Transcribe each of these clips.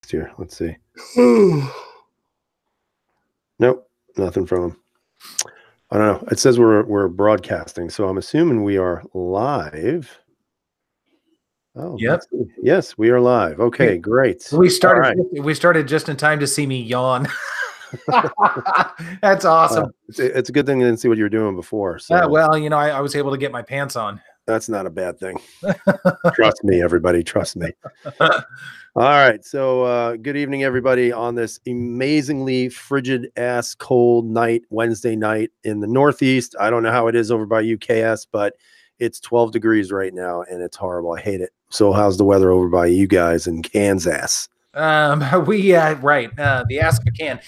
text here. Let's see. Nope, nothing from him. I don't know. It says we're broadcasting, so I'm assuming we are live. Oh, yep. Yes, we are live. Okay, great. We started just in time to see me yawn. That's awesome. It's a good thing I didn't see what you were doing before. So well, you know, I was able to get my pants on. That's not a bad thing. Trust me, everybody. Trust me. All right. So good evening, everybody, on this amazingly frigid ass cold night, Wednesday night in the Northeast. I don't know how it is over by UKS, but it's 12 degrees right now and it's horrible. I hate it. So how's the weather over by you guys in Kansas? The Ask a Can.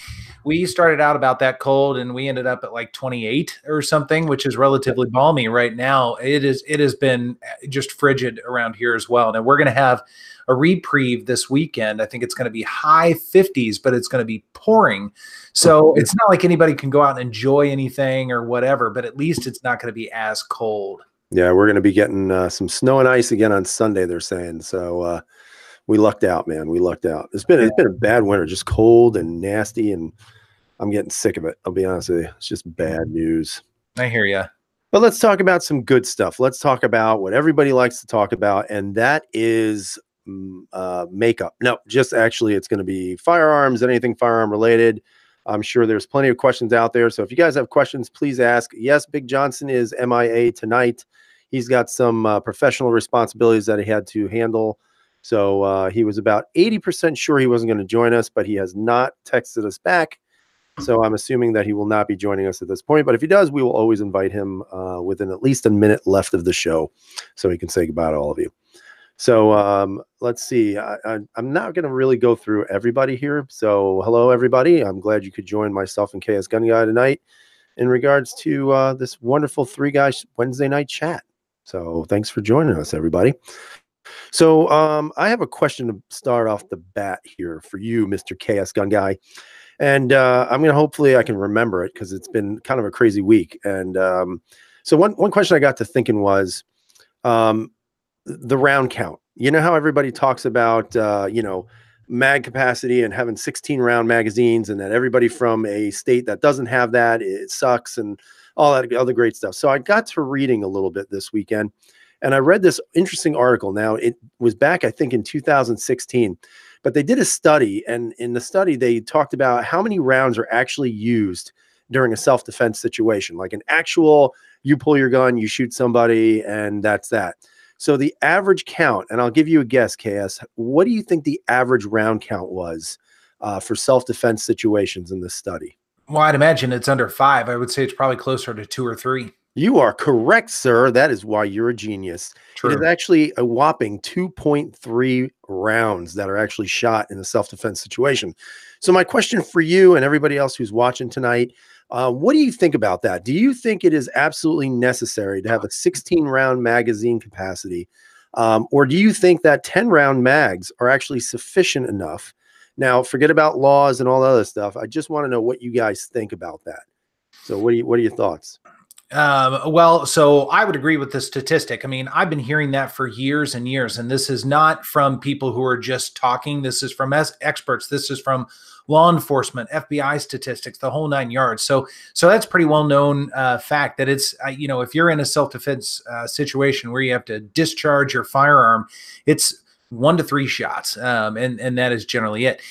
We started out about that cold and we ended up at like 28 or something, which is relatively balmy right now. It has been just frigid around here as well. Now we're going to have a reprieve this weekend. I think it's going to be high 50s, but it's going to be pouring. So it's not like anybody can go out and enjoy anything or whatever, but at least it's not going to be as cold. Yeah, we're going to be getting some snow and ice again on Sunday, they're saying. So we lucked out, man. We lucked out. It's been a bad winter, just cold and nasty, and I'm getting sick of it. I'll be honest with you. It's just bad news. I hear you. But let's talk about some good stuff. Let's talk about what everybody likes to talk about, and that is makeup. No, just actually it's going to be firearms, anything firearm related. I'm sure there's plenty of questions out there. So if you guys have questions, please ask. Yes, Big Johnson is MIA tonight. He's got some professional responsibilities that he had to handle. So he was about 80% sure he wasn't going to join us, but he has not texted us back. So I'm assuming that he will not be joining us at this point. But if he does, we will always invite him within at least a minute left of the show so he can say goodbye to all of you. So let's see. I'm not going to really go through everybody here. So hello, everybody. I'm glad you could join myself and KS Gun Guy tonight in regards to this wonderful three guys Wednesday night chat. So thanks for joining us, everybody. So I have a question to start off the bat here for you, Mr. KS Gun Guy. And I'm going to hopefully I can remember it because it's been kind of a crazy week. And so one question I got to thinking was the round count. You know how everybody talks about, mag capacity and having 16 round magazines, and that everybody from a state that doesn't have that, it sucks and all that other great stuff. So I got to reading a little bit this weekend and I read this interesting article. Now it was back, I think in 2016, but they did a study, and in the study, they talked about how many rounds are actually used during a self-defense situation, like an actual, you pull your gun, you shoot somebody, and that's that. So the average count, and I'll give you a guess, KS, what do you think the average round count was for self-defense situations in this study? Well, I'd imagine it's under 5. I would say it's probably closer to 2 or 3. You are correct, sir. That is why you're a genius. True. It is actually a whopping 2.3 rounds that are actually shot in a self-defense situation. So my question for you and everybody else who's watching tonight, what do you think about that? Do you think it is absolutely necessary to have a 16-round magazine capacity? Or do you think that 10-round mags are actually sufficient enough? Now, forget about laws and all the other stuff. I just want to know what you guys think about that. So what are your thoughts? Well, so I would agree with the statistic. I mean, I've been hearing that for years and years, and this is not from people who are just talking. This is from experts. This is from law enforcement, FBI statistics, the whole 9 yards. So that's pretty well-known fact that it's, if you're in a self-defense situation where you have to discharge your firearm, it's 1 to 3 shots, and that is generally it.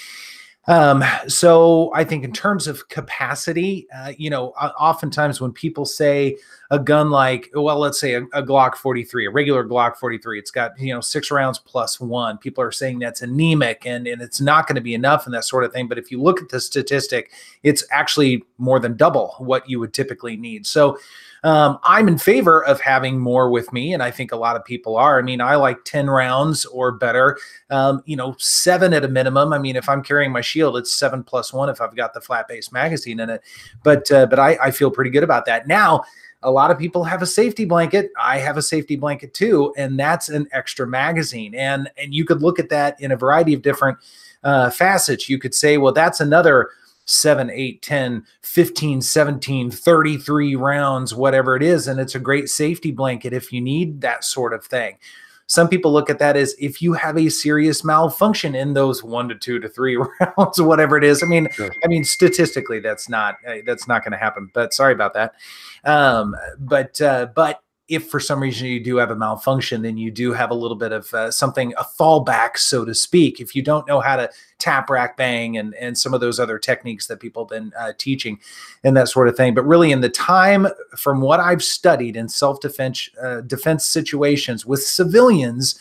So I think in terms of capacity, oftentimes when people say a gun like, well, let's say a Glock 43, a regular Glock 43, it's got, 6 rounds plus 1. People are saying that's anemic and it's not going to be enough and that sort of thing. But if you look at the statistic, it's actually more than double what you would typically need. So I'm in favor of having more with me, and I think a lot of people are. I mean, I like 10 rounds or better, 7 at a minimum. I mean, if I'm carrying my shield, it's 7 plus 1 if I've got the flat base magazine in it. But I feel pretty good about that. Now, a lot of people have a safety blanket. I have a safety blanket too, and that's an extra magazine. And you could look at that in a variety of different facets. You could say, well, that's another 7, 8, 10, 15, 17, 33 rounds, whatever it is. And it's a great safety blanket if you need that sort of thing. Some people look at that as if you have a serious malfunction in those 1 to 2 to 3 rounds, whatever it is. Sure. I mean, statistically, that's not going to happen. But sorry about that. But if for some reason you do have a malfunction, then you do have a little bit of a fallback, so to speak. If you don't know how to tap, rack, bang, and some of those other techniques that people have been teaching and that sort of thing. But really, in the time, from what I've studied in self-defense defense situations with civilians,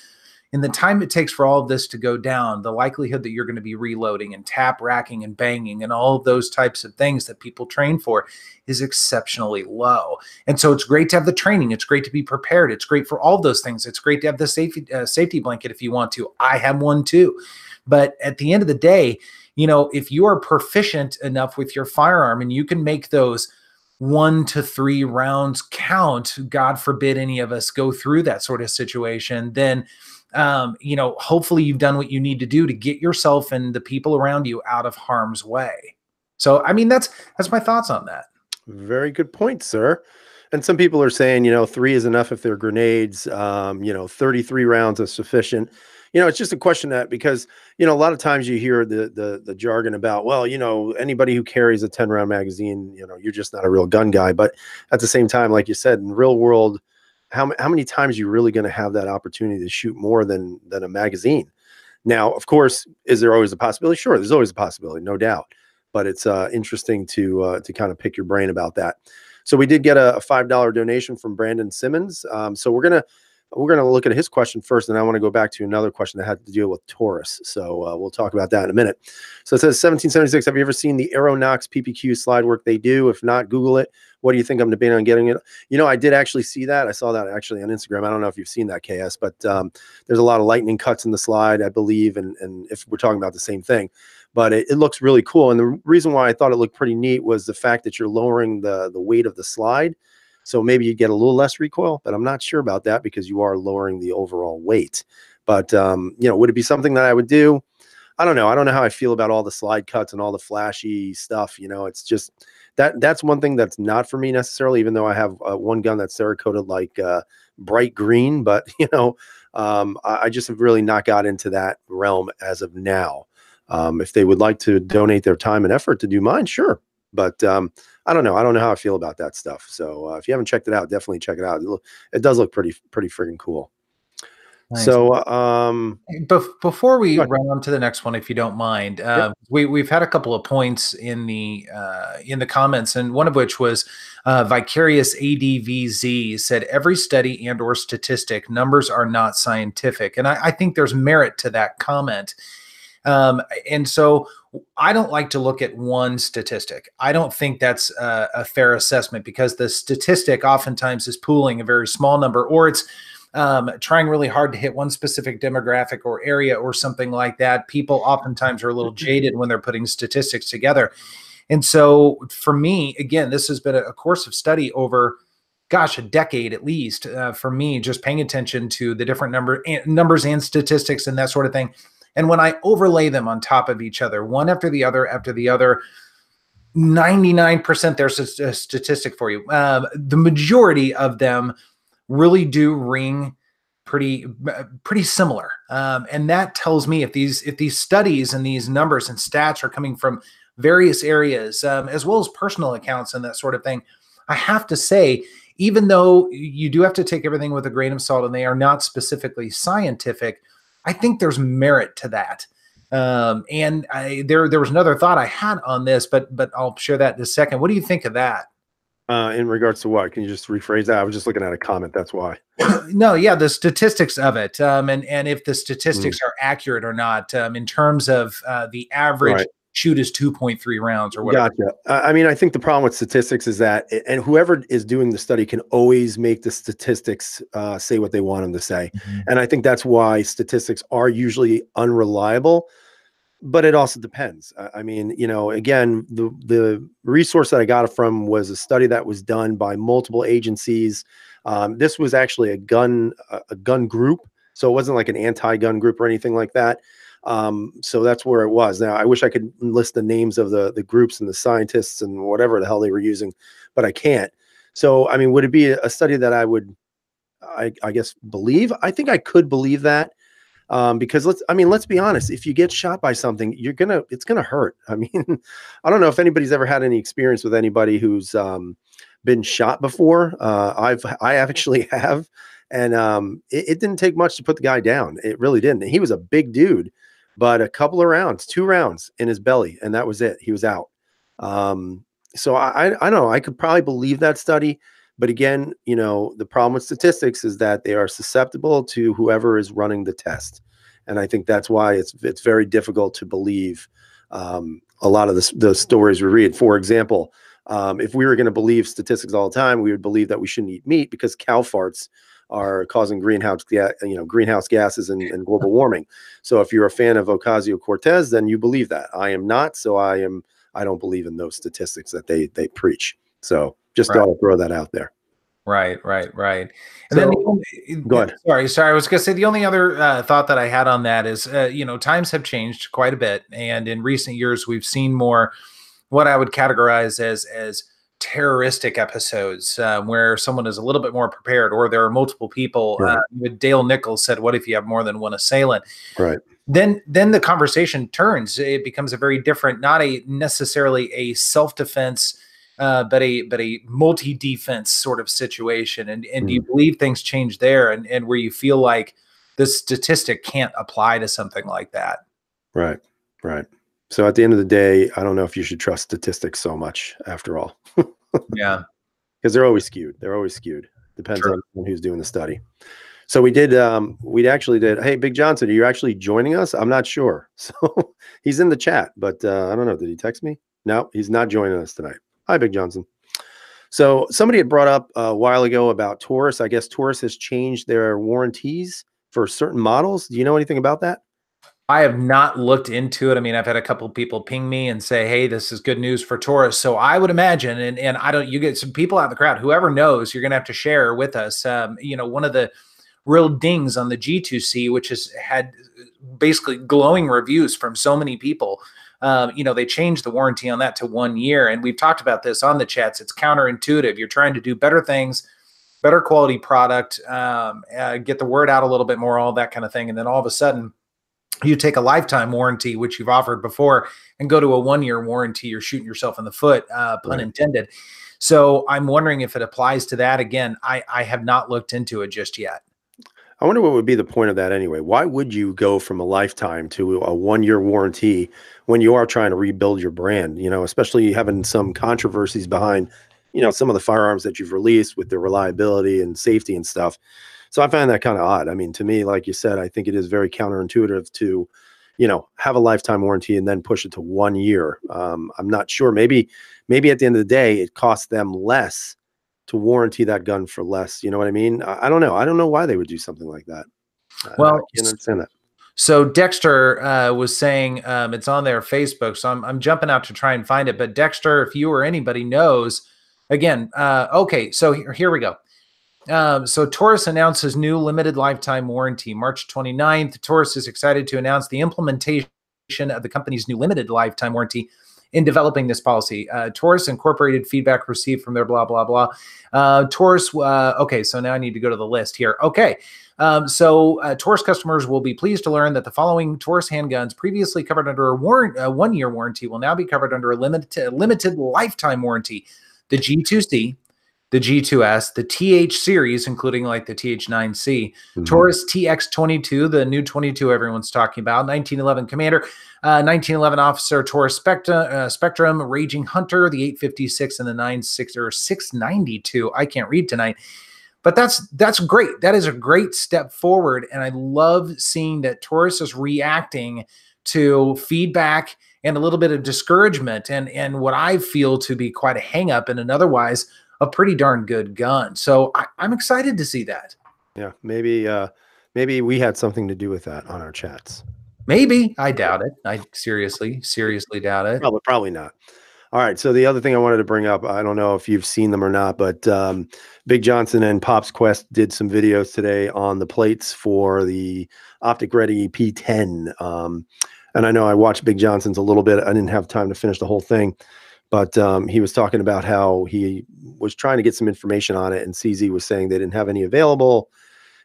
in the time it takes for all of this to go down, the likelihood that you're going to be reloading and tap, racking, and banging and all of those types of things that people train for is exceptionally low. And so it's great to have the training. It's great to be prepared. It's great for all of those things. It's great to have the safety blanket if you want to. I have one too. But at the end of the day, if you are proficient enough with your firearm and you can make those 1 to 3 rounds count, God forbid any of us go through that sort of situation, then hopefully you've done what you need to do to get yourself and the people around you out of harm's way. So, I mean, that's my thoughts on that. Very good point, sir. And some people are saying, 3 is enough if they're grenades. 33 rounds is sufficient. It's just a question that, because, a lot of times you hear the jargon about, well, anybody who carries a 10-round magazine, you're just not a real gun guy. But at the same time, like you said, in real world, how many times are you really going to have that opportunity to shoot more than a magazine? Now, of course, is there always a possibility? Sure, there's always a possibility, no doubt. But it's interesting to kind of pick your brain about that. So we did get a $5 donation from Brandon Simmons. So we're gonna look at his question first, and I want to go back to another question that had to deal with Taurus. So we'll talk about that in a minute. So it says 1776. Have you ever seen the Aeronox PPQ slide work they do? If not, Google it. What do you think? I'm debating on getting it. I did actually see that. I saw that actually on Instagram. I don't know if you've seen that, KS, but there's a lot of lightning cuts in the slide, I believe, and if we're talking about the same thing. But it looks really cool. And the reason why I thought it looked pretty neat was the fact that you're lowering the weight of the slide. So maybe you get a little less recoil, but I'm not sure about that because you are lowering the overall weight. But, would it be something that I would do? I don't know. I don't know how I feel about all the slide cuts and all the flashy stuff. It's just that's one thing that's not for me necessarily, even though I have one gun that's Cerakoted like bright green. But, I just have really not got into that realm as of now. If they would like to donate their time and effort to do mine, sure. But I don't know. I don't know how I feel about that stuff. So if you haven't checked it out, definitely check it out. It does look pretty freaking cool. Nice. So before we run on to the next one, if you don't mind, yep. we've had a couple of points in the comments, and one of which was Vicarious ADVZ said every study and or statistic, numbers are not scientific, and I think there's merit to that comment. And so I don't like to look at one statistic. I don't think that's a fair assessment, because the statistic oftentimes is pooling a very small number, or it's trying really hard to hit one specific demographic or area or something like that. People oftentimes are a little jaded when they're putting statistics together. And so for me, again, this has been a course of study over, gosh, a decade at least, for me, just paying attention to the different numbers and statistics and that sort of thing. And when I overlay them on top of each other, one after the other, 99% there's a statistic for you. The majority of them really do ring pretty similar. And that tells me if these studies and these numbers and stats are coming from various areas, as well as personal accounts and that sort of thing, I have to say, even though you do have to take everything with a grain of salt and they are not specifically scientific, I think there's merit to that. And there was another thought I had on this, but I'll share that in a second. What do you think of that? In regards to what? Can you just rephrase that? I was just looking at a comment. That's why. No, yeah, the statistics of it, and if the statistics are accurate or not, in terms of the average shoot is 2.3 rounds or whatever. Gotcha. I mean, I think the problem with statistics is that, and whoever is doing the study can always make the statistics say what they want them to say. Mm-hmm. And I think that's why statistics are usually unreliable, but it also depends. I mean, again, the resource that I got it from was a study that was done by multiple agencies. This was actually a gun group. So it wasn't like an anti-gun group or anything like that. So that's where it was. Now, I wish I could list the names of the groups and the scientists and whatever the hell they were using, but I can't. So, I mean, would it be a study that I would I guess believe. I think I could believe that. Because let's be honest, if you get shot by something, it's gonna hurt. I mean, I don't know if anybody's ever had any experience with anybody who's been shot before. I actually have, and it didn't take much to put the guy down. It really didn't. He was a big dude, but a couple of rounds, 2 rounds in his belly, and that was it. He was out. So I don't know. I could probably believe that study. But again, the problem with statistics is that they are susceptible to whoever is running the test. And I think that's why it's very difficult to believe a lot of the stories we read. For example, if we were going to believe statistics all the time, we would believe that we shouldn't eat meat because cow farts are causing greenhouse gases and global warming. So if you're a fan of Ocasio-Cortez, then you believe that. I am not. So I don't believe in those statistics that they preach. So just thought I'd throw that out there. Right. And so, then go ahead. Sorry. I was going to say the only other thought that I had on that is, times have changed quite a bit. And in recent years, we've seen more what I would categorize as terroristic episodes where someone is a little bit more prepared, or there are multiple people. Right. Dale Nichols said, what if you have more than one assailant? Right. Then the conversation turns. It becomes a very different, not necessarily a self-defense, but a multi-defense sort of situation. And do you believe things change there, and where you feel like this statistic can't apply to something like that? Right. So at the end of the day, I don't know if you should trust statistics so much after all. Yeah. Because they're always skewed. Depends on who's doing the study. So we actually did. Hey, Big Johnson, are you actually joining us? I'm not sure. So he's in the chat, but I don't know. Did he text me? No, he's not joining us tonight. Hi, Big Johnson. So somebody had brought up a while ago about Taurus. I guess Taurus has changed their warranties for certain models. Do you know anything about that? I have not looked into it. I mean, I've had a couple of people ping me and say, hey, this is good news for Taurus. So I would imagine, and you get some people out in the crowd, whoever knows, you're going to have to share with us. One of the real dings on the G2C, which has had basically glowing reviews from so many people. They changed the warranty on that to 1 year. And we've talked about this on the chats. It's counterintuitive. You're trying to do better things, better quality product, get the word out a little bit more, all that kind of thing. And then all of a sudden, you take a lifetime warranty, which you've offered before, and go to a 1 year warranty. You're shooting yourself in the foot, pun intended. So I'm wondering if it applies to that. Again, I have not looked into it just yet. I wonder what would be the point of that anyway. Why would you go from a lifetime to a 1 year warranty when you are trying to rebuild your brand, especially having some controversies behind, some of the firearms that you've released with their reliability and safety and stuff. So I find that kind of odd. I mean, to me, like you said, I think it is very counterintuitive to, have a lifetime warranty and then push it to 1 year. I'm not sure. Maybe at the end of the day, it costs them less to warranty that gun for less. You know what I mean? I don't know. I don't know why they would do something like that. Well, I can't understand that. So Dexter was saying it's on their Facebook. So I'm jumping out to try and find it. But Dexter, if you or anybody knows, again, okay. So here we go. So Taurus announces new limited lifetime warranty. March 29th, Taurus is excited to announce the implementation of the company's new limited lifetime warranty in developing this policy. Taurus incorporated feedback received from their blah, blah, blah. Taurus, okay, so now I need to go to the list here. Okay, so Taurus customers will be pleased to learn that the following Taurus handguns previously covered under a 1 year warranty will now be covered under a limited lifetime warranty. The G2C, the G2S, the TH series, including like the TH9C, Taurus TX22, the new 22 everyone's talking about, 1911 Commander, 1911 Officer, Taurus Spectrum, Raging Hunter, the 856 and the 692. I can't read tonight. But that's great. That is a great step forward. And I love seeing that Taurus is reacting to feedback and a little bit of discouragement and what I feel to be quite a hang up in an otherwise a pretty darn good gun. So I'm excited to see that. Yeah, maybe we had something to do with that on our chats. Maybe. I doubt it. I seriously doubt it. Probably not. All right. So the other thing I wanted to bring up, I don't know if you've seen them or not, but Big Johnson and Pops Quest did some videos today on the plates for the Optic Ready P10. And I know I watched Big Johnson's a little bit. I didn't have time to finish the whole thing. But he was talking about how he was trying to get some information on it, and CZ was saying they didn't have any available.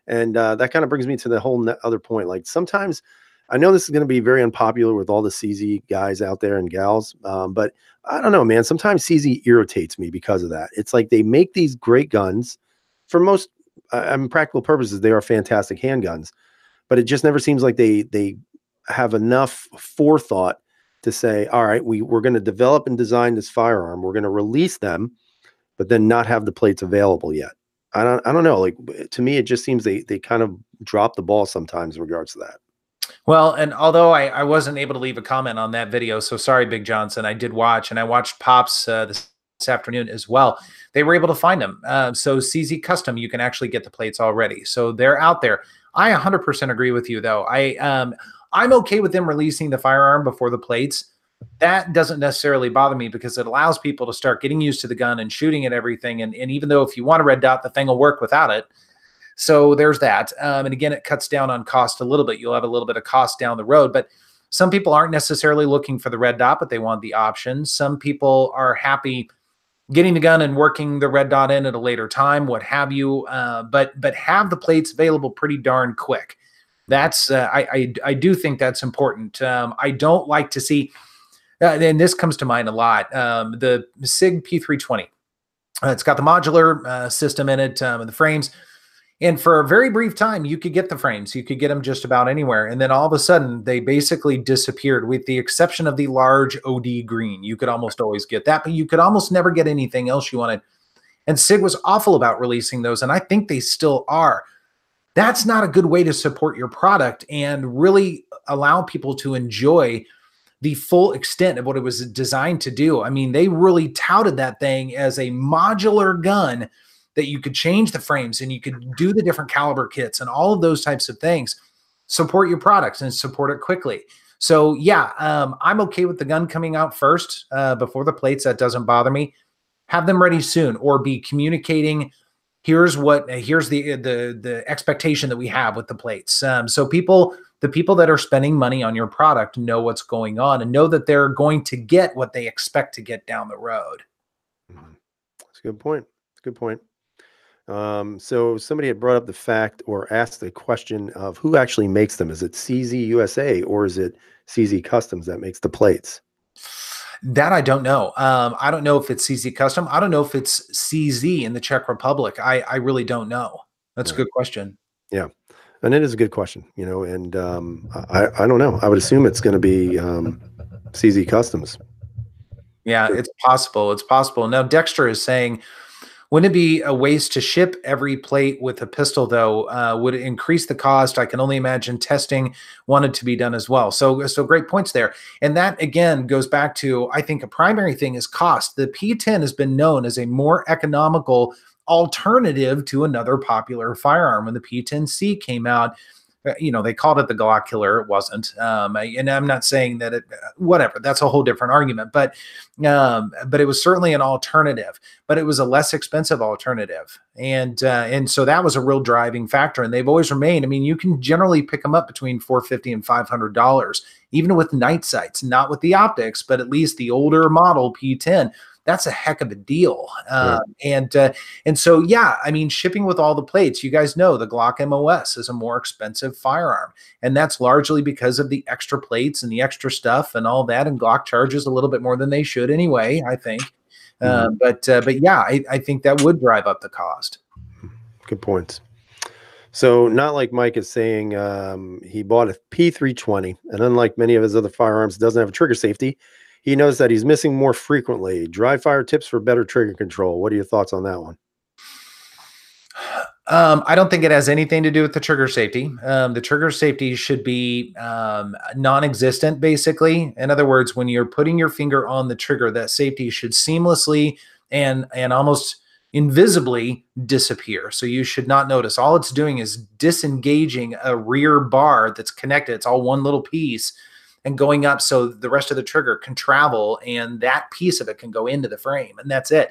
And that kind of brings me to the whole other point. Like sometimes, I know this is going to be very unpopular with all the CZ guys out there and gals, but I don't know, man. Sometimes CZ irritates me because of that. It's like they make these great guns for most, I mean, practical purposes. They are fantastic handguns, but it just never seems like they have enough forethought to say, all right, we're going to develop and design this firearm. We're going to release them, but then not have the plates available yet. I don't know. Like to me, it just seems they kind of drop the ball sometimes in regards to that. Well, and although I wasn't able to leave a comment on that video, so sorry, Big Johnson, I did watch, and I watched Pops this afternoon as well. They were able to find them. So CZ Custom, you can actually get the plates already. So they're out there. I 100% agree with you, though. I'm okay with them releasing the firearm before the plates. That doesn't necessarily bother me because it allows people to start getting used to the gun and shooting at everything. And even though if you want a red dot, the thing will work without it. So there's that. And again, it cuts down on cost a little bit. You'll have a little bit of cost down the road, but some people aren't necessarily looking for the red dot, but they want the option. Some people are happy getting the gun and working the red dot in at a later time, what have you. But have the plates available pretty darn quick. That's I do think that's important. I don't like to see, and this comes to mind a lot. The SIG P320. It's got the modular system in it, and the frames. And for a very brief time, you could get the frames. You could get them just about anywhere. And then all of a sudden, they basically disappeared with the exception of the large OD green. You could almost always get that, but you could almost never get anything else you wanted. And SIG was awful about releasing those, and I think they still are. That's not a good way to support your product and really allow people to enjoy the full extent of what it was designed to do. I mean, they really touted that thing as a modular gun that you could change the frames and you could do the different caliber kits and all of those types of things. Support your products and support it quickly. So yeah, I'm okay with the gun coming out first before the plates. That doesn't bother me. Have them ready soon, or be communicating. Here's the expectation that we have with the plates. So the people that are spending money on your product know what's going on and know that they're going to get what they expect to get down the road. That's a good point. That's a good point. So somebody had brought up the fact or asked the question of who actually makes them. Is it CZ USA or is it CZ Customs that makes the plates? That I don't know. I don't know if it's CZ Custom. I don't know if it's CZ in the Czech Republic. I really don't know. That's a good question. Yeah. And it is a good question, and I don't know. I would assume it's going to be CZ Customs. Yeah, it's possible. It's possible. Now, Dexter is saying, wouldn't it be a waste to ship every plate with a pistol, though? Would it increase the cost? I can only imagine testing wanted to be done as well. So great points there. And that, again, goes back to, I think, a primary thing is cost. The P10 has been known as a more economical alternative to another popular firearm. When the P10C came out, they called it the Glock killer. It wasn't. And I'm not saying that whatever, that's a whole different argument, but it was certainly an alternative, but it was a less expensive alternative. And so that was a real driving factor. And they've always remained. I mean, you can generally pick them up between $450 and $500, even with night sights, not with the optics, but at least the older model P10. That's a heck of a deal. And so, yeah, I mean, shipping with all the plates, you guys know the Glock MOS is a more expensive firearm. And that's largely because of the extra plates and the extra stuff and all that. And Glock charges a little bit more than they should anyway, I think. But yeah, I think that would drive up the cost. Good points. So not like Mike is saying, he bought a P320, and unlike many of his other firearms, it doesn't have a trigger safety. He knows that he's missing more frequently. Dry fire tips for better trigger control. What are your thoughts on that one? I don't think it has anything to do with the trigger safety. The trigger safety should be non-existent, basically. In other words, when you're putting your finger on the trigger, that safety should seamlessly and almost invisibly disappear. So you should not notice. All it's doing is disengaging a rear bar that's connected. It's all one little piece and going up so the rest of the trigger can travel and that piece of it can go into the frame, and that's it.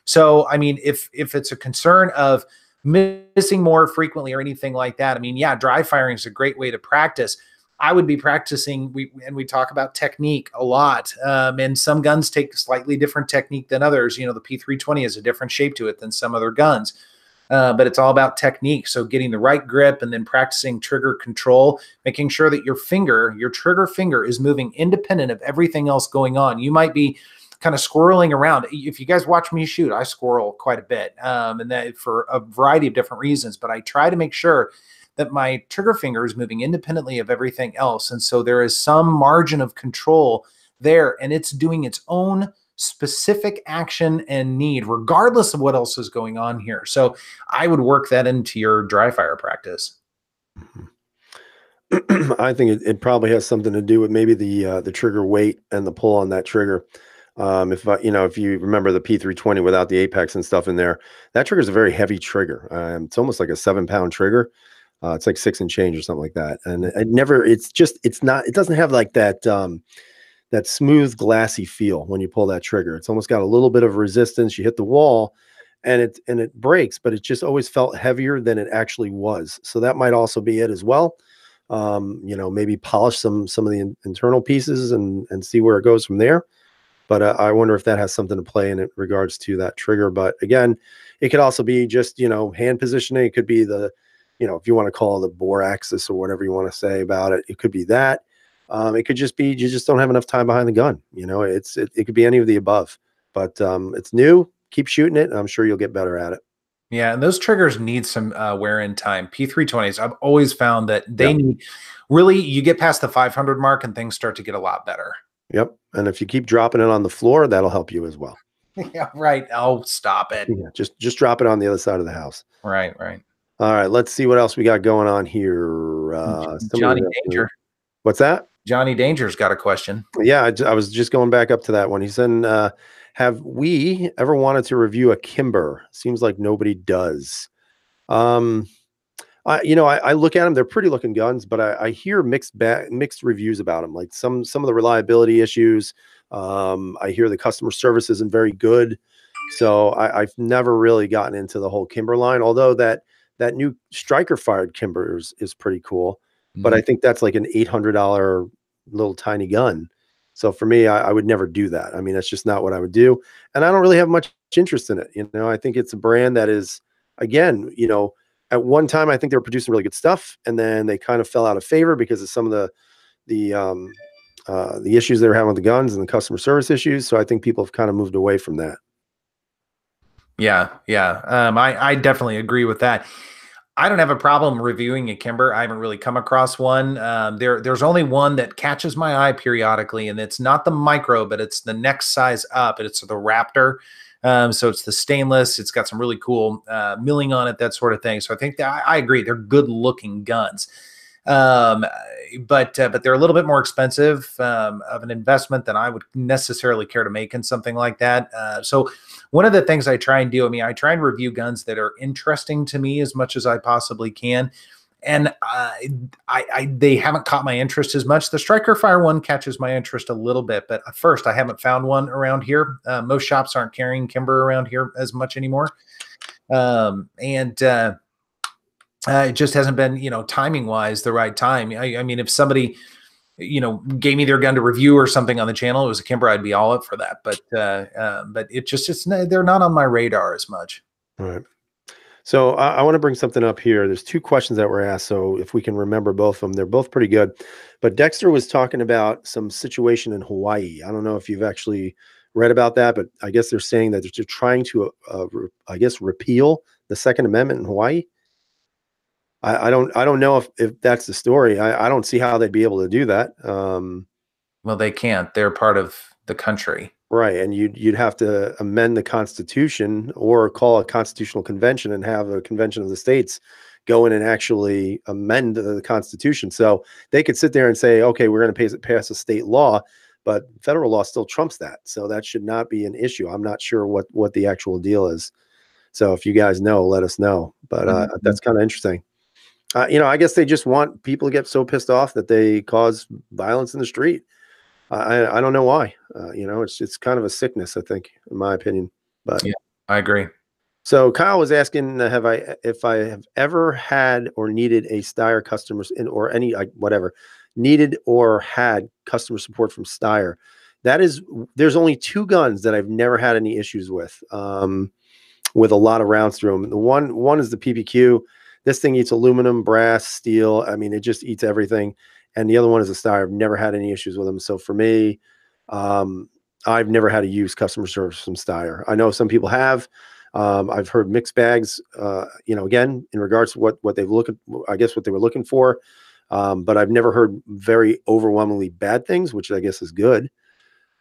So, I mean, if it's a concern of missing more frequently or anything like that, I mean, yeah, dry firing is a great way to practice. I would be practicing. We talk about technique a lot, and some guns take slightly different technique than others. You know, the P320 has a different shape to it than some other guns. But it's all about technique. So getting the right grip and then practicing trigger control, making sure that your trigger finger is moving independent of everything else going on. You might be kind of squirreling around. If you guys watch me shoot, I squirrel quite a bit, and that for a variety of different reasons, but I try to make sure that my trigger finger is moving independently of everything else. And so there is some margin of control there, and it's doing its own specific action and need, regardless of what else is going on here. So I would work that into your dry fire practice. I think it probably has something to do with maybe the trigger weight and the pull on that trigger. If you remember the P320 without the apex and stuff in there, that trigger is a very heavy trigger. It's almost like a 7-pound trigger. It's like 6 and change or something like that. And it doesn't have like that smooth, glassy feel when you pull that trigger. It's almost got a little bit of resistance. You hit the wall and it breaks, but it just always felt heavier than it actually was. So that might also be it as well. Maybe polish some of the internal pieces and see where it goes from there. But I wonder if that has something to play in regards to that trigger. But again, it could also be just, hand positioning. It could be if you want to call it the bore axis or whatever you want to say about it, it could be that. It could just be you just don't have enough time behind the gun. It could be any of the above. But it's new. Keep shooting it, and I'm sure you'll get better at it. Yeah, and those triggers need some wear in time. P320s, I've always found that they need really, you get past the 500 mark and things start to get a lot better. Yep. And if you keep dropping it on the floor, that'll help you as well. Yeah, right. Oh, stop it. Yeah, just drop it on the other side of the house. Right. All right, let's see what else we got going on here. Johnny Danger. What's that? Johnny Danger's got a question. Yeah, I was just going back up to that one. He said, have we ever wanted to review a Kimber? Seems like nobody does. I look at them; they're pretty looking guns, but I hear mixed reviews about them. Like some of the reliability issues. I hear the customer service isn't very good. So I've never really gotten into the whole Kimber line. Although that new striker fired Kimber is pretty cool, but I think that's like an $800 little tiny gun. So for me, I would never do that. I mean, that's just not what I would do, and I don't really have much interest in it. I think it's a brand that is, again, at one time, I think they were producing really good stuff, and then they kind of fell out of favor because of some of the issues they were having with the guns and the customer service issues. So I think people have kind of moved away from that. Yeah. I definitely agree with that. I don't have a problem reviewing a Kimber. I haven't really come across one. There's only one that catches my eye periodically, and it's not the micro, but it's the next size up, and it's the Raptor. So it's the stainless. It's got some really cool milling on it, that sort of thing. So I think that I agree. They're good looking guns. But they're a little bit more expensive of an investment than I would necessarily care to make in something like that. So one of the things I try and do, I try and review guns that are interesting to me as much as I possibly can. And they haven't caught my interest as much. The striker fire one catches my interest a little bit, but at first I haven't found one around here. Most shops aren't carrying Kimber around here as much anymore. It just hasn't been, timing wise, the right time. I mean, if somebody, gave me their gun to review or something on the channel, it was a Kimber, I'd be all up for that. But they're not on my radar as much. All right. So I want to bring something up here. There's 2 questions that were asked. So if we can remember both of them, they're both pretty good. But Dexter was talking about some situation in Hawaii. I don't know if you've actually read about that, but I guess they're saying that they're trying to, repeal the Second Amendment in Hawaii. I don't know if that's the story. I don't see how they'd be able to do that. Well, they can't. They're part of the country. Right. And you'd have to amend the Constitution or call a constitutional convention and have a convention of the states go in and actually amend the Constitution. So they could sit there and say, okay, we're going to pass a state law, but federal law still trumps that. So that should not be an issue. I'm not sure what the actual deal is. So if you guys know, let us know. But that's kind of interesting. I guess they just want people to get so pissed off that they cause violence in the street. I don't know why. It's kind of a sickness, I think, in my opinion. But yeah, I agree. So Kyle was asking, if I have ever had or needed a Steyr customers or any whatever needed or had customer support from Steyr. There's only 2 guns that I've never had any issues with a lot of rounds through them. The one is the PPQ. This thing eats aluminum, brass, steel. I mean, it just eats everything. And the other one is a Steyr. I've never had any issues with them. So for me, I've never had to use customer service from Steyr. I know some people have. I've heard mixed bags, again, in regards to what they were looking for. But I've never heard very overwhelmingly bad things, which I guess is good,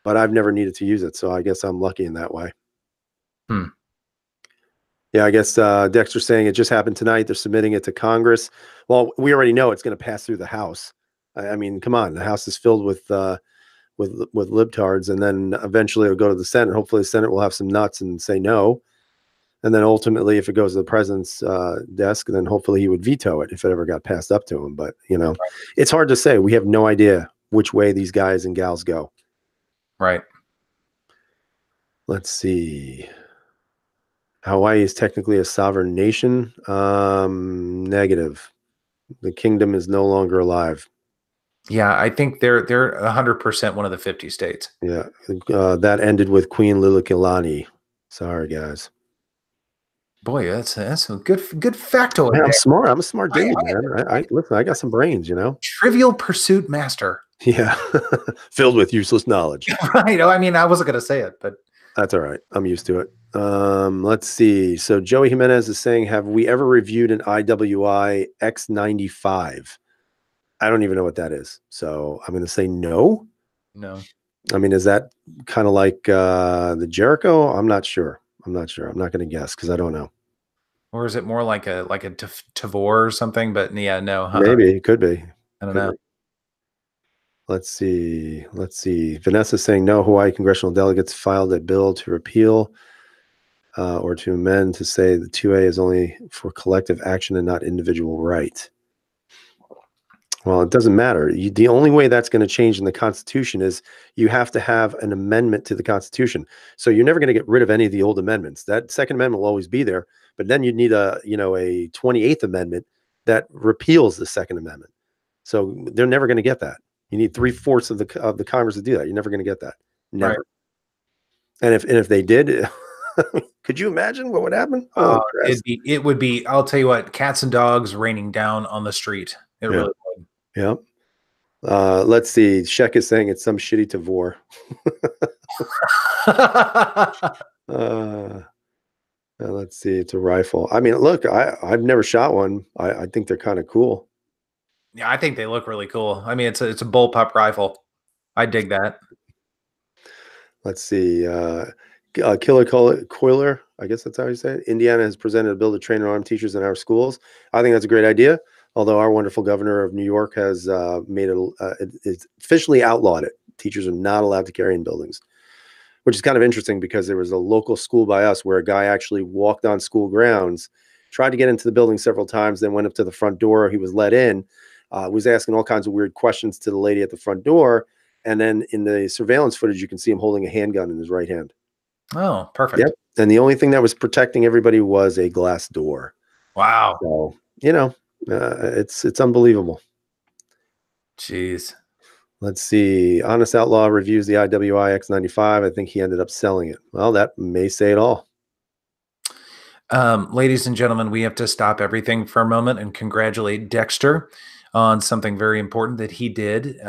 but I've never needed to use it. So I guess I'm lucky in that way. Yeah, I guess Dexter's saying it just happened tonight. They're submitting it to Congress. Well, we already know it's going to pass through the House. I mean, come on, the House is filled with libtards, and then eventually it'll go to the Senate. Hopefully, the Senate will have some nuts and say no. And then ultimately, if it goes to the president's desk, then hopefully he would veto it if it ever got passed up to him. But, it's hard to say. We have no idea which way these guys and gals go. Right. Let's see. Hawaii is technically a sovereign nation. Negative. The kingdom is no longer alive. Yeah, I think they're 100% one of the 50 states. Yeah. That ended with Queen Liliuokalani. Sorry, guys. Boy, that's a good factoid. Man, I'm smart. I'm a smart dude, man. Listen, I got some brains, Trivial Pursuit master. Yeah. Filled with useless knowledge. Right. I mean, I wasn't going to say it, but that's all right. I'm used to it. Let's see. So Joey Jimenez is saying, have we ever reviewed an IWI X95? I don't even know what that is. So I'm going to say no. No. I mean, is that kind of like the Jericho? I'm not sure. I'm not going to guess because I don't know. Or is it more like a Tavor or something? But yeah, no. Maybe it could be. I don't know. Let's see. Vanessa's saying no. Hawaii congressional delegates filed a bill to repeal or to amend to say the 2A is only for collective action and not individual right. Well, it doesn't matter. The only way that's going to change in the Constitution is you have to have an amendment to the Constitution. So you're never going to get rid of any of the old amendments. That Second Amendment will always be there, but then you'd need a 28th Amendment that repeals the Second Amendment. So they're never going to get that. You need 3/4 of the Congress to do that. You're never going to get that. Never. Right. And if they did, could you imagine what would happen? It would be. I'll tell you what. Cats and dogs raining down on the street. It really would. Yeah. Let's see. Sheck is saying it's some shitty Tavor. Let's see. It's a rifle. I mean, look, I've never shot one. I think they're kind of cool. Yeah, I think they look really cool. I mean, it's a bullpup rifle. I dig that. Let's see. Killer Coiler, I guess that's how you say it. Indiana has presented a bill to train and arm teachers in our schools. I think that's a great idea. Although our wonderful governor of New York has made it's officially outlawed it. Teachers are not allowed to carry in buildings, which is kind of interesting because there was a local school by us where a guy actually walked on school grounds, tried to get into the building several times, then went up to the front door. He was let in, was asking all kinds of weird questions to the lady at the front door. And then in the surveillance footage, you can see him holding a handgun in his right hand. Oh, perfect. Yep. And the only thing that was protecting everybody was a glass door. Wow. So, it's unbelievable. Jeez. Let's see. Honest Outlaw reviews the IWI X95. I think he ended up selling it. Well, that may say it all. Ladies and gentlemen, we have to stop everything for a moment and congratulate Dexter on something very important that he did.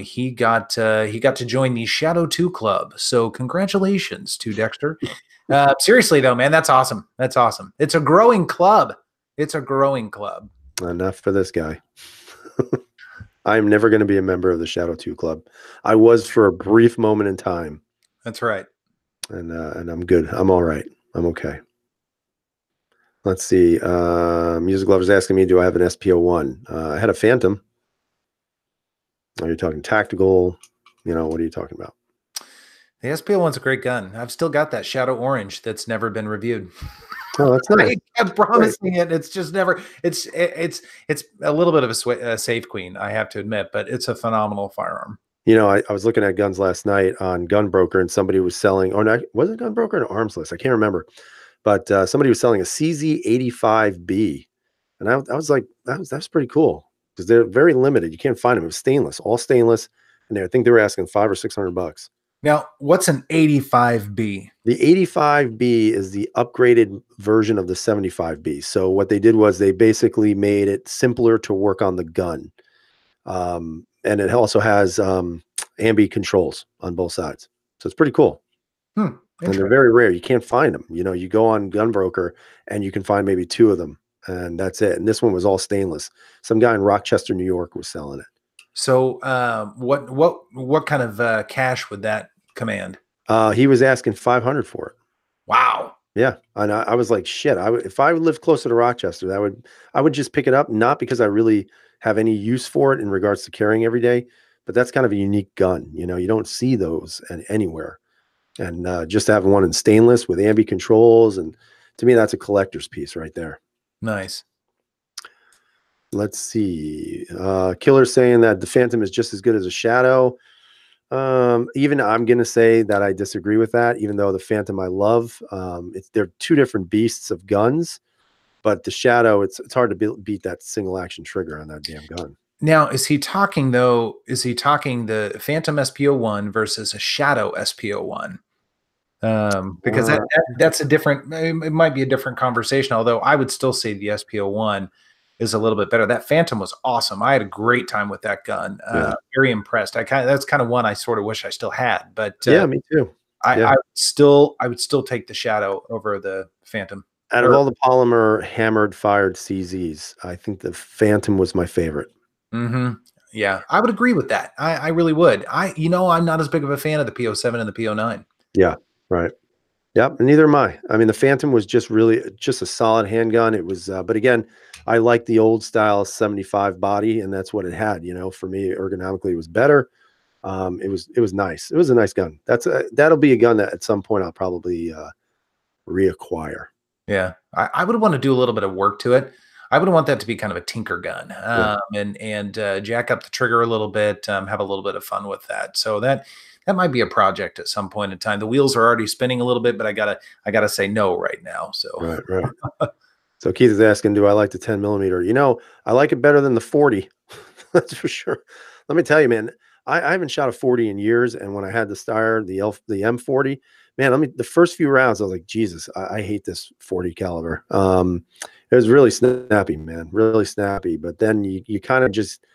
He got to join the Shadow 2 Club. So congratulations to Dexter. Seriously though, man, that's awesome. That's awesome. It's a growing club. Enough for this guy. I'm never going to be a member of the Shadow 2 Club. I was for a brief moment in time. That's right. And I'm good. I'm all right. I'm okay. Let's see. Music Lover's asking me, do I have an SPO1? I had a Phantom. Are you talking tactical? What are you talking about? The SPO1's a great gun. I've still got that Shadow Orange that's never been reviewed. Oh, that's nice. I kept promising it. It's just never. It's a little bit of a safe queen, I have to admit, but it's a phenomenal firearm. I was looking at guns last night on Gunbroker, and somebody was selling. Or not, was it Gunbroker or Arms List? I can't remember. But somebody was selling a CZ85B, and I was like, that's pretty cool. because they're very limited. You can't find them. It was stainless, all stainless, and I think they were asking $500 or $600. Now, what's an 85B? The 85B is the upgraded version of the 75B. So what they did was they basically made it simpler to work on the gun. And it also has ambi controls on both sides. So it's pretty cool. And they're very rare. You can't find them. You know, you go on Gunbroker and you can find maybe 2 of them, and that's it. And this one was all stainless. Some guy in Rochester, New York was selling it. So what kind of cash would that command? He was asking $500 for it. Wow. Yeah. And I was like, shit, if I lived closer to Rochester, I would just pick it up, not because I really have any use for it in regards to carrying every day, but that's kind of a unique gun. You know, you don't see those anywhere. And just having one in stainless with ambi controls, and to me, that's a collector's piece right there. Nice. Let's see. Killer saying that the Phantom is just as good as a Shadow. Even I'm going to say that I disagree with that, even though the Phantom I love. They're 2 different beasts of guns, but the Shadow, it's hard to beat that single action trigger on that damn gun. Now, is he talking the Phantom SP01 versus a Shadow SP01? Because that's a different, it might be a different conversation, although I would still say the SP01 is a little bit better. That Phantom was awesome. I had a great time with that gun. Very impressed. That's kind of one I sort of wish I still had, but yeah, me too. I would still take the Shadow over the Phantom. Out of all the polymer hammered fired CZs, I think the Phantom was my favorite. Yeah, I would agree with that. I really would. I'm not as big of a fan of the P07 and the P09. Yeah, right. Yep, and neither am I. I mean, the Phantom was just a solid handgun. It was, but again, I like the old style 75 body, and that's what it had. You know, for me, ergonomically, it was better. It was nice. It was a nice gun. That'll be a gun that at some point I'll probably reacquire. Yeah, I would want to do a little bit of work to it. I would want that to be kind of a tinker gun, and jack up the trigger a little bit, have a little bit of fun with that. So that might be a project at some point in time. The wheels are already spinning a little bit, but I gotta say no right now. So right. So Keith is asking, do I like the 10 millimeter? You know, I like it better than the 40. That's for sure. Let me tell you, man, I haven't shot a 40 in years, and when I had the Steyr, the M40, man, the first few rounds, I was like, Jesus, I hate this 40 caliber. It was really snappy, man, really snappy. But then you kind of just,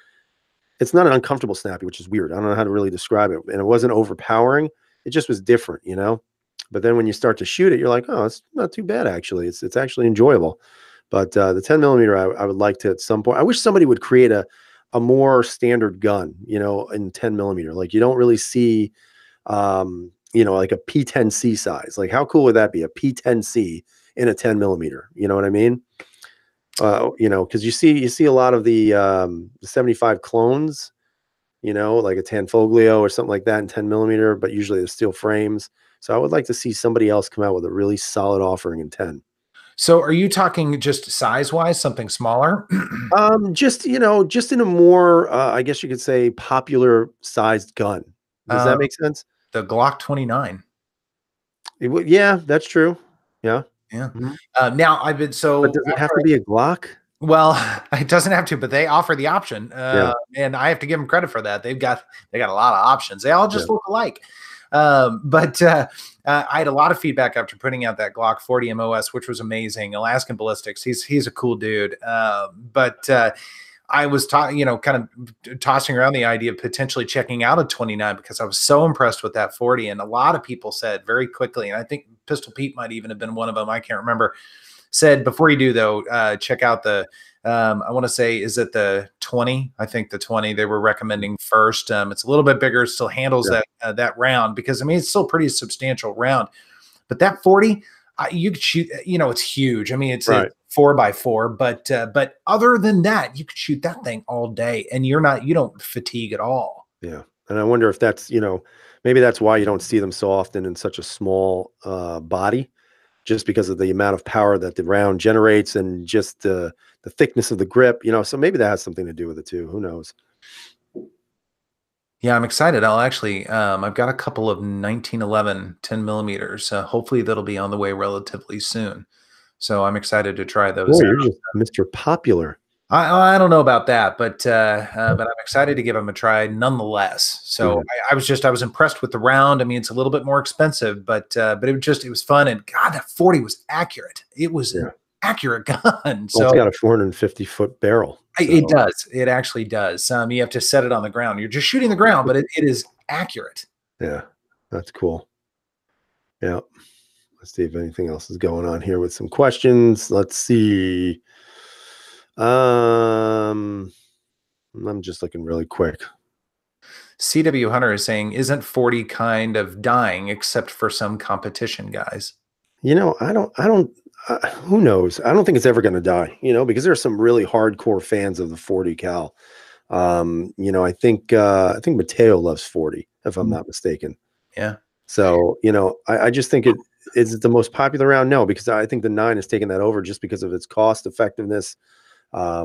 it's not an uncomfortable snappy, which is weird. I don't know how to really describe it. And it wasn't overpowering. It just was different, you know? But then when you start to shoot it, you're like, oh, it's not too bad, actually. It's actually enjoyable. But the 10 millimeter, I would like to at some point. I wish somebody would create a more standard gun, you know, in 10 millimeter. Like you don't really see, you know, like a P10C size. Like how cool would that be? A P10C in a 10 millimeter. You know what I mean? You know, because you see a lot of the 75 clones, you know, like a Tanfoglio or something like that in 10 millimeter, but usually they're steel frames. So I would like to see somebody else come out with a really solid offering in 10. So are you talking just size wise, something smaller? Just, you know, just in a more, I guess you could say popular sized gun. Does that make sense? The Glock 29. Yeah, that's true. Yeah. Yeah. Now I've been But does it have to be a Glock? Well, it doesn't have to, but they offer the option, Yeah. and I have to give them credit for that. They got a lot of options. They all just look alike. But I had a lot of feedback after putting out that Glock 40 MOS, which was amazing. Alaskan Ballistics, he's a cool dude. But I was kind of tossing around the idea of potentially checking out a 29 because I was so impressed with that 40. And a lot of people said very quickly, and I think Pistol Pete might even have been one of them, I can't remember, said, before you do though, check out the, I want to say, is it the 20? I think the 20 they were recommending first. It's a little bit bigger, still handles that round, because I mean, it's still a pretty substantial round, but that 40, you could shoot, you know, it's huge. I mean, it's a 4x4, but other than that, you could shoot that thing all day and you don't fatigue at all. Yeah. And I wonder if that's, you know, maybe that's why you don't see them so often in such a small body, just because of the amount of power that the round generates and just the thickness of the grip, you know, so maybe that has something to do with it too. Who knows? Yeah, I'm excited. I'll actually, I've got a couple of 1911 10 millimeters. Hopefully that'll be on the way relatively soon. So I'm excited to try those. Boy, you're just Mr. Popular. I don't know about that, but I'm excited to give them a try nonetheless. So Mhm. I was impressed with the round. I mean, it's a little bit more expensive, but it was fun. And God, that 40 was accurate. It was an Yeah. accurate gun. Well, it's So got a 450-foot barrel. it So, does. It actually does. You have to set it on the ground. You're just shooting the ground, but it is accurate. yeah, that's cool. Yeah. Let's see if anything else is going on here with some questions. Let's see. Um, I'm just looking really quick. CW Hunter is saying, isn't 40 kind of dying except for some competition guys? Who knows? I don't think it's ever going to die, because there's some really hardcore fans of the 40 cal. I think Mateo loves 40, if I'm not mistaken. Yeah. So, I just think is it the most popular round? No, because I think the 9 has taken that over just because of its cost effectiveness. I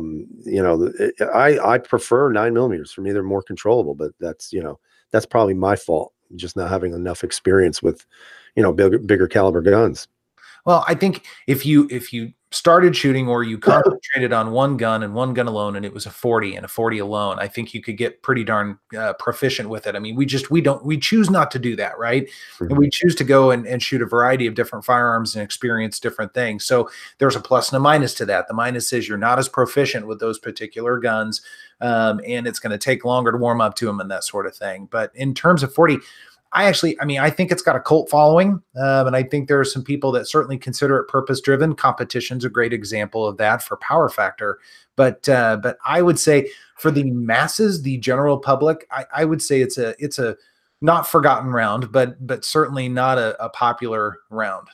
prefer 9 millimeters for me. They're more controllable, but that's probably my fault, just not having enough experience with, bigger caliber guns. Well, I think if you started shooting or you concentrated on one gun and one gun alone, and it was a 40 and a 40 alone, I think you could get pretty darn proficient with it. I mean, we choose not to do that, right? And we choose to go and shoot a variety of different firearms and experience different things. So there's a plus and a minus to that. The minus is you're not as proficient with those particular guns, and it's going to take longer to warm up to them and that sort of thing. But in terms of 40, I think it's got a cult following, and I think there are some people that certainly consider it purpose-driven. Competition's a great example of that for power factor, but I would say for the masses, the general public, I would say it's a not forgotten round, but certainly not a popular round.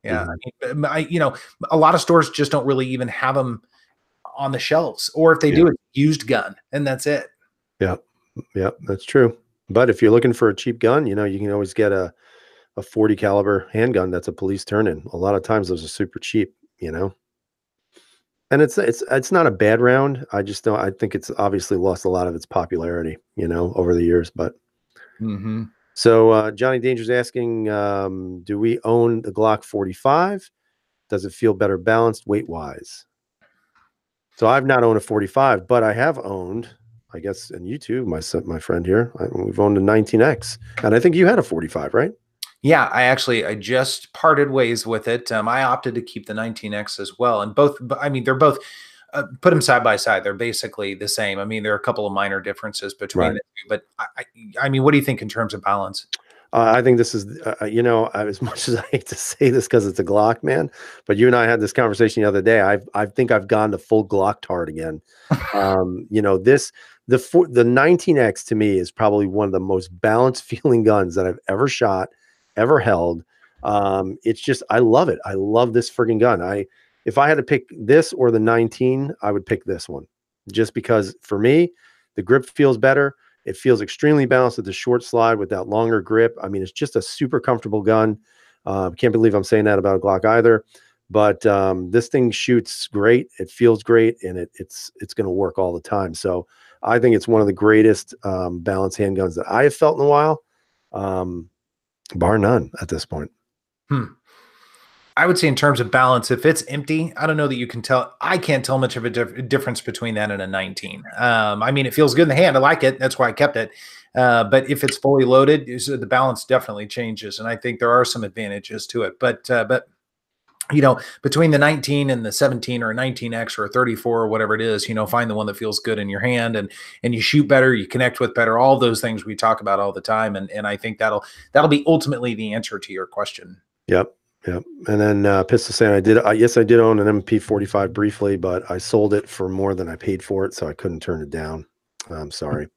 Yeah, Mhm. a lot of stores just don't really even have them on the shelves, or if they Yeah. do, it's used gun, and that's it. Yeah. Yeah. That's true. But if you're looking for a cheap gun, you can always get a 40 caliber handgun that's a police turn-in. A lot of times those are super cheap, and it's not a bad round. I just don't. I think it's obviously lost a lot of its popularity, over the years. But Mm-hmm. so Johnny Danger's asking, do we own the Glock 45? Does it feel better balanced weight wise? So I've not owned a 45, but I have owned, I guess, and you too, my friend here. We've owned a 19X, and I think you had a 45, right? Yeah, I just parted ways with it. I opted to keep the 19X as well, and they're both put them side by side. They're basically the same. I mean, there are a couple of minor differences between Right. the two, but I mean, what do you think in terms of balance? I think this is, as much as I hate to say this because it's a Glock, man, but you and I had this conversation the other day. I think I've gone to full Glock tard again. The 19X to me is probably one of the most balanced feeling guns that I've ever shot, ever held. It's just, I love it. I love this friggin' gun. If I had to pick this or the 19, I would pick this one, just because for me, the grip feels better. It feels extremely balanced with the short slide with that longer grip. I mean, it's just a super comfortable gun. Can't believe I'm saying that about a Glock either. But this thing shoots great. It feels great, and it's going to work all the time. So I think it's one of the greatest balanced handguns that I have felt in a while, bar none at this point. I would say in terms of balance, if it's empty, I don't know that you can tell. I can't tell much of a difference between that and a 19. I mean, it feels good in the hand. I like it. That's why I kept it. But if it's fully loaded, the balance definitely changes, and I think there are some advantages to it. But between the 19 and the 17 or a 19X or a 34 or whatever it is, find the one that feels good in your hand, and you shoot better, you connect with better, all those things we talk about all the time. And I think that'll be ultimately the answer to your question. Yep. Yep. And then Pistol saying yes, I did own an MP45 briefly, but I sold it for more than I paid for it, so I couldn't turn it down. I'm sorry.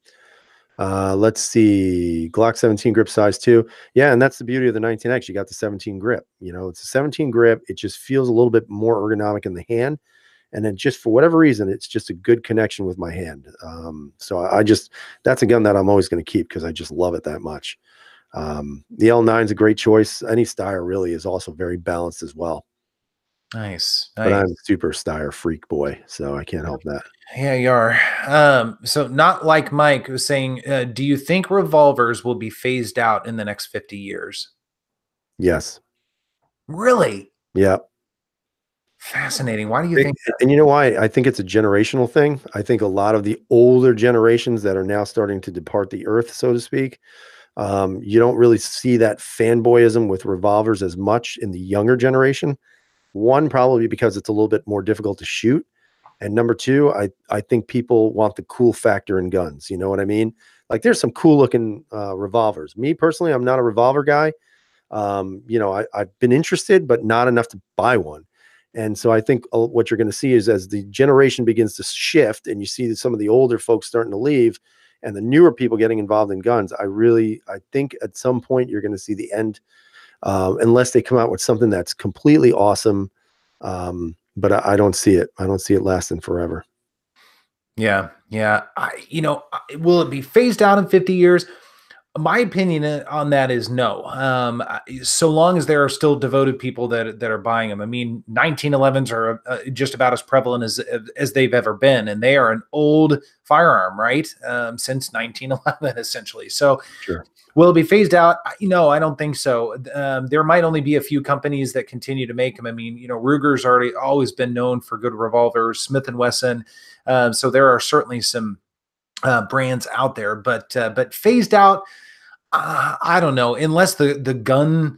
Let's see. Glock 17 grip size too. Yeah, and that's the beauty of the 19X. You got the 17 grip. It's a 17 grip. It just feels a little bit more ergonomic in the hand. And then just for whatever reason, it's just a good connection with my hand. So that's a gun that I'm always going to keep because I just love it that much. The L9 is a great choice. Any Steyr really is also very balanced as well. Nice. But I'm a super Steyr freak boy, so I can't help that. Yeah, you are. So not like Mike was saying, do you think revolvers will be phased out in the next 50 years? Yes. Really? Yeah. Fascinating. Why do you think that? And you know why? I think it's a generational thing. I think a lot of the older generations that are now starting to depart the earth, so to speak, you don't really see that fanboyism with revolvers as much in the younger generation. One, probably because it's a little bit more difficult to shoot. And number two, I think people want the cool factor in guns. You know what I mean? Like there's some cool looking revolvers. Me personally, I'm not a revolver guy. You know, I've been interested, but not enough to buy one. And so I think what you're going to see is as the generation begins to shift and you see that some of the older folks starting to leave and the newer people getting involved in guns, I think at some point you're going to see the end, unless they come out with something that's completely awesome. But I don't see it. I don't see it lasting forever. Yeah, yeah. Will it be phased out in 50 years? My opinion on that is no. So long as there are still devoted people that are buying them. I mean, 1911s are just about as prevalent as they've ever been, and they are an old firearm, right? Since 1911, essentially. So, Sure. will it be phased out? No, I don't think so. There might only be a few companies that continue to make them. I mean, Ruger's always been known for good revolvers. Smith and Wesson. So there are certainly some brands out there, but phased out. I don't know, unless the gun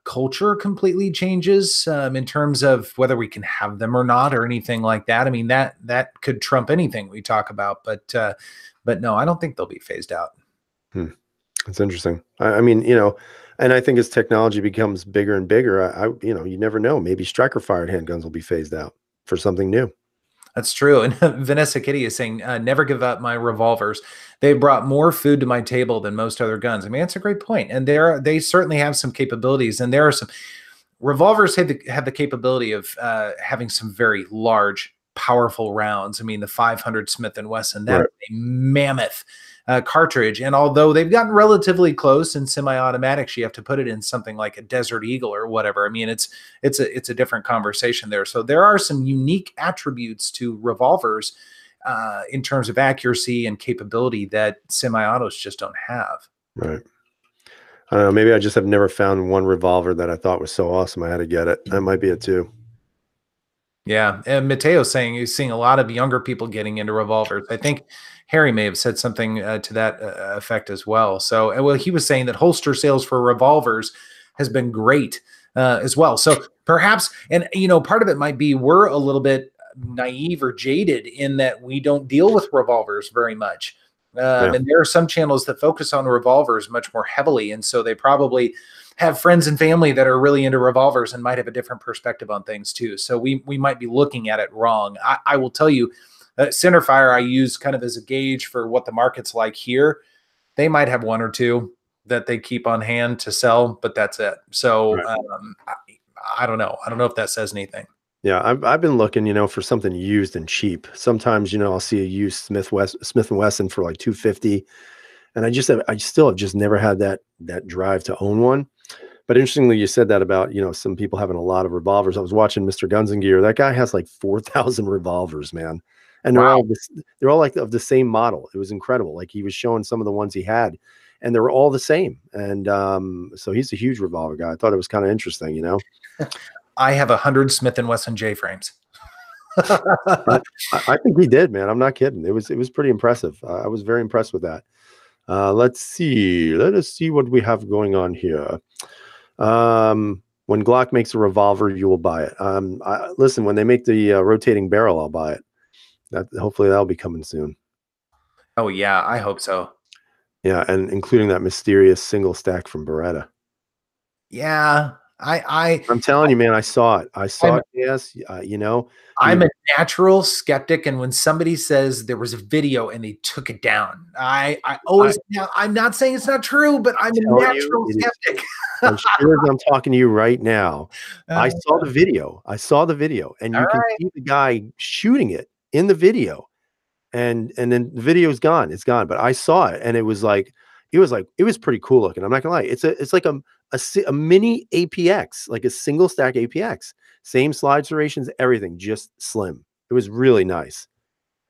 culture completely changes in terms of whether we can have them or not, or anything like that. I mean, that could trump anything we talk about, but no, I don't think they'll be phased out. That's interesting. I mean, and I think as technology becomes bigger and bigger, you never know. Maybe striker fired handguns will be phased out for something new. That's true. And Vanessa Kitty is saying, never give up my revolvers. They brought more food to my table than most other guns. I mean, that's a great point. And they certainly have some capabilities. And there are some revolvers have the capability of having some very large, powerful rounds. I mean, the 500 Smith and Wesson, that is a mammoth cartridge. And although they've gotten relatively close in semi-automatics, you have to put it in something like a Desert Eagle or whatever. I mean, it's a different conversation there. So there are some unique attributes to revolvers in terms of accuracy and capability that semi-autos just don't have. Right. I don't know. Maybe I just have never found one revolver that I thought was so awesome I had to get it. That might be it too. Yeah. And Mateo's saying he's seeing a lot of younger people getting into revolvers. I think Harry may have said something to that effect as well. So, well, he was saying that holster sales for revolvers has been great as well. So perhaps, and part of it might be we're a little bit naive or jaded in that we don't deal with revolvers very much. And there are some channels that focus on revolvers much more heavily. And so they probably have friends and family that are really into revolvers and might have a different perspective on things too. So we might be looking at it wrong. I will tell you, centerfire I use kind of as a gauge for what the market's like here. They might have one or two that they keep on hand to sell, but that's it. So I don't know. I don't know if that says anything. Yeah, I've been looking, for something used and cheap. Sometimes, I'll see a used Smith and Wesson for like $250, and I still have just never had that drive to own one. But interestingly, you said that about some people having a lot of revolvers. I was watching Mr. Guns and Gear. That guy has like 4,000 revolvers, man, and they're all like of the same model. It was incredible. Like he was showing some of the ones he had, and they were all the same. And so he's a huge revolver guy. I thought it was kind of interesting, I have 100 Smith and Wesson J frames. I think he did, man. I'm not kidding. It was pretty impressive. I was very impressed with that. Let's see. Let us see what we have going on here. When Glock makes a revolver, you will buy it. Listen, when they make the rotating barrel, I'll buy it. Hopefully that'll be coming soon. Oh yeah, I hope so. Yeah, and including that mysterious single stack from Beretta. Yeah. I'm telling you, man, I saw it. Yes. I'm a natural skeptic. And when somebody says there was a video and they took it down, I'm not saying it's not true, but I'm a natural skeptic. I'm sure as I'm talking to you right now. I saw the video. And you can see the guy shooting it in the video. And then the video's gone. It's gone. But I saw it and it was pretty cool looking. I'm not gonna lie. It's like a mini APX, like a single stack APX, same slide serrations, everything, just slim. It was really nice